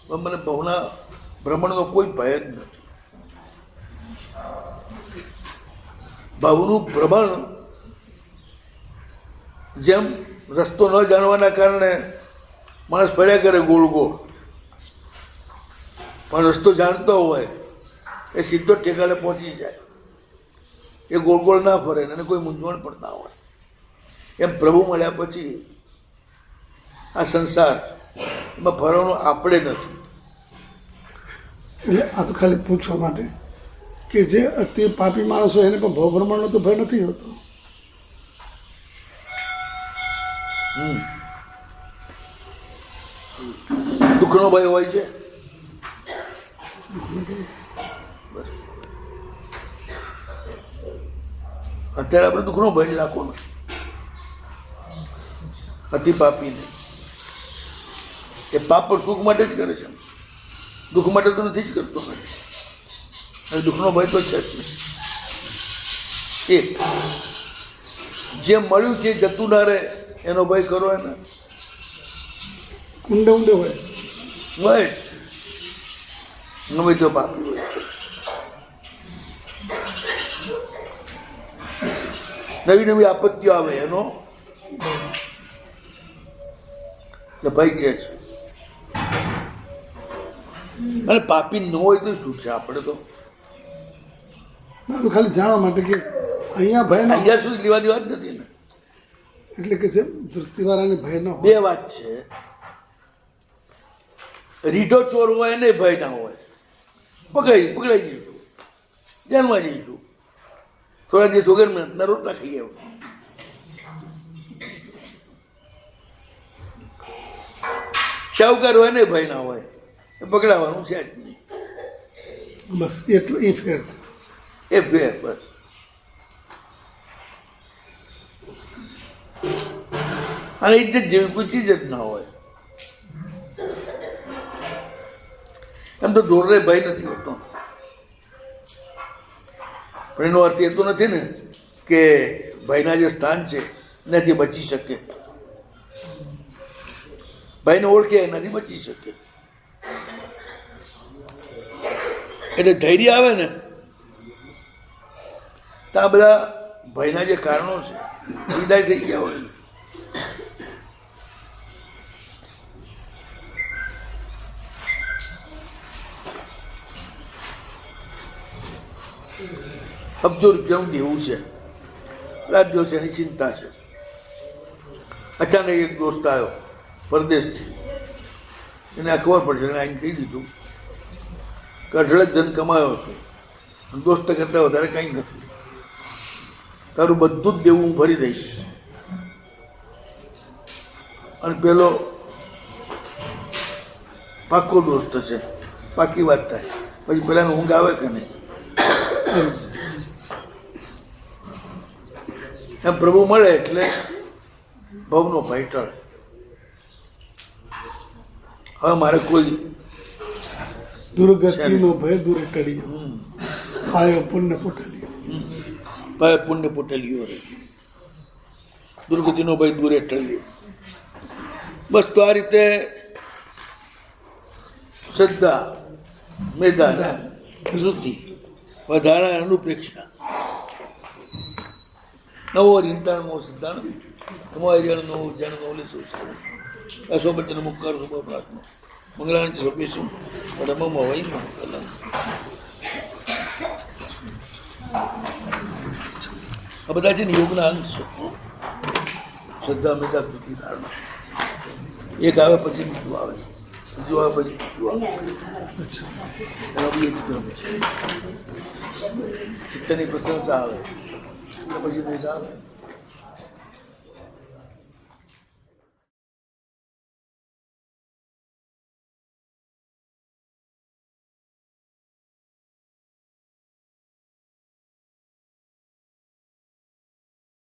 Speaker 1: પણ મને ભવના ભ્રમણનો કોઈ ભય જ નથી. ભાવનું ભ્રમણ જેમ રસ્તો ન જાણવાના કારણે માણસ ફર્યા કરે ગોળ ગોળ, પણ રસ્તો જાણતો હોય એ સીધો ઠેકાણે પહોંચી જાય. એ ગોળ ગોળ ના ફરે અને કોઈ મૂંઝવણ પણ ના હોય. એમ પ્રભુ મળ્યા પછી આ સંસાર એમાં ફરવાનું આપણે નથી.
Speaker 2: એટલે આ તો ખાલી પૂછવા માટે કે જે અતિ પાપી માણસ હોય એને પણ ભવભ્રમણનો તો ભય નથી હોતો.
Speaker 1: દુઃખનો ભય હોય છે. અત્યારે આપણે દુઃખનો ભય જ રાખવો ને, અતિ પાપી નહીં. એ પાપ પણ સુખ માટે જ કરે છે, દુઃખ માટે તો નથી જ કરતો ને. દુઃખનો ભય તો છે જ નહીં. એક જે મળ્યું છે જતું ના રહે એનો ભય કરો એને
Speaker 2: ઊંડે ઊંડે હોય
Speaker 1: હોય જ, ગમે તો પાપી હોય. નવી નવી આપત્તિઓ આવે એનો ભય છે જ. અને પાપી ન હોય તો શું છે? આપણે તો
Speaker 2: ના તો ખાલી જાણવા માટે કે અહીંયા ભય ના,
Speaker 1: અહીંયા શું લેવા દેવા જ નથી ને.
Speaker 2: એટલે કે જેમ વૃત્તિવાળાને ભય ન હોય.
Speaker 1: બે વાત છે, રીઢો ચોર હોય એને ભય ના હોય. પકડાઈ જઈશું, જાનવા જઈશું, થોડા દિવસ વગર મહેનતના રોટલા ખાઈ આવશું. શાહુકાર હોય ને ભય ના હોય, એ પકડાવાનું છે જ નહીં.
Speaker 2: બસ એટલું એ ફેર છે.
Speaker 1: એ ફેર બસ. અને ઇજ્જત જેવી કોઈ ચીજ જ ના હોય. એમ તો ઢોરને ભય નથી હોતો, પણ એનો અર્થ એ તો નથી ને કે ભયના જે સ્થાન છે એનાથી બચી શકે. ભાઈને ઓળખે એનાથી બચી શકે. એટલે ધૈર્ય આવે ને તો આ બધા ભયના જે કારણો છે વિદાય થઈ ગયા હોય. અબજો રૂપિયાનું દેવું છે, રાત દિવસ એની ચિંતા છે. અચાનક એક દોસ્ત આવ્યો પરદેશથી, એને આ ખબર પડશે, એને આઈને કહી દીધું કે અઢળક ધન કમાયો છું, દોસ્ત કરતાં વધારે કંઈ નથી, તારું બધું જ દેવું હું ભરી દઈશ. અને પેલો પાક્કો દોસ્ત છે, પાકી વાત થાય. પછી પેલાને ઊંઘ આવે કે નહીં? એમ પ્રભુ મળે એટલે ભવનો ભય ટળે. હવે મારે કોઈ
Speaker 2: દુર્ગતિનો ભય દૂર ટળી પાયો પુણ્ય પોટલી.
Speaker 1: ભાઈ પુણ્ય પોટેલીઓ રે, દુર્ગતિનો ભય દૂરે ટળ્યો. બસ તો આ રીતે શ્રદ્ધા, મેદા, ધૃતિ, વધારા, અનુપ્રેક્ષા, નવો ચિંતાનો સિદ્ધાંત નવો જણનો લેશું સારું. અસો બચન મુક્કાર શુભ પ્રાર્થના મંગળાંચ સ્વપેશું પરમમ વૈ મંગલમ. આ બધા છે ને યોગના અંગ છે. શ્રદ્ધા, મેદા, ધૃતિ, ધારણા. એક આવે પછી બીજું આવે, બીજું આવે પછી બીજું આવે. એનો બી જ ક્રમ છે. ચિત્તની પ્રસન્નતા આવે એટલે પછી મેદા આવે.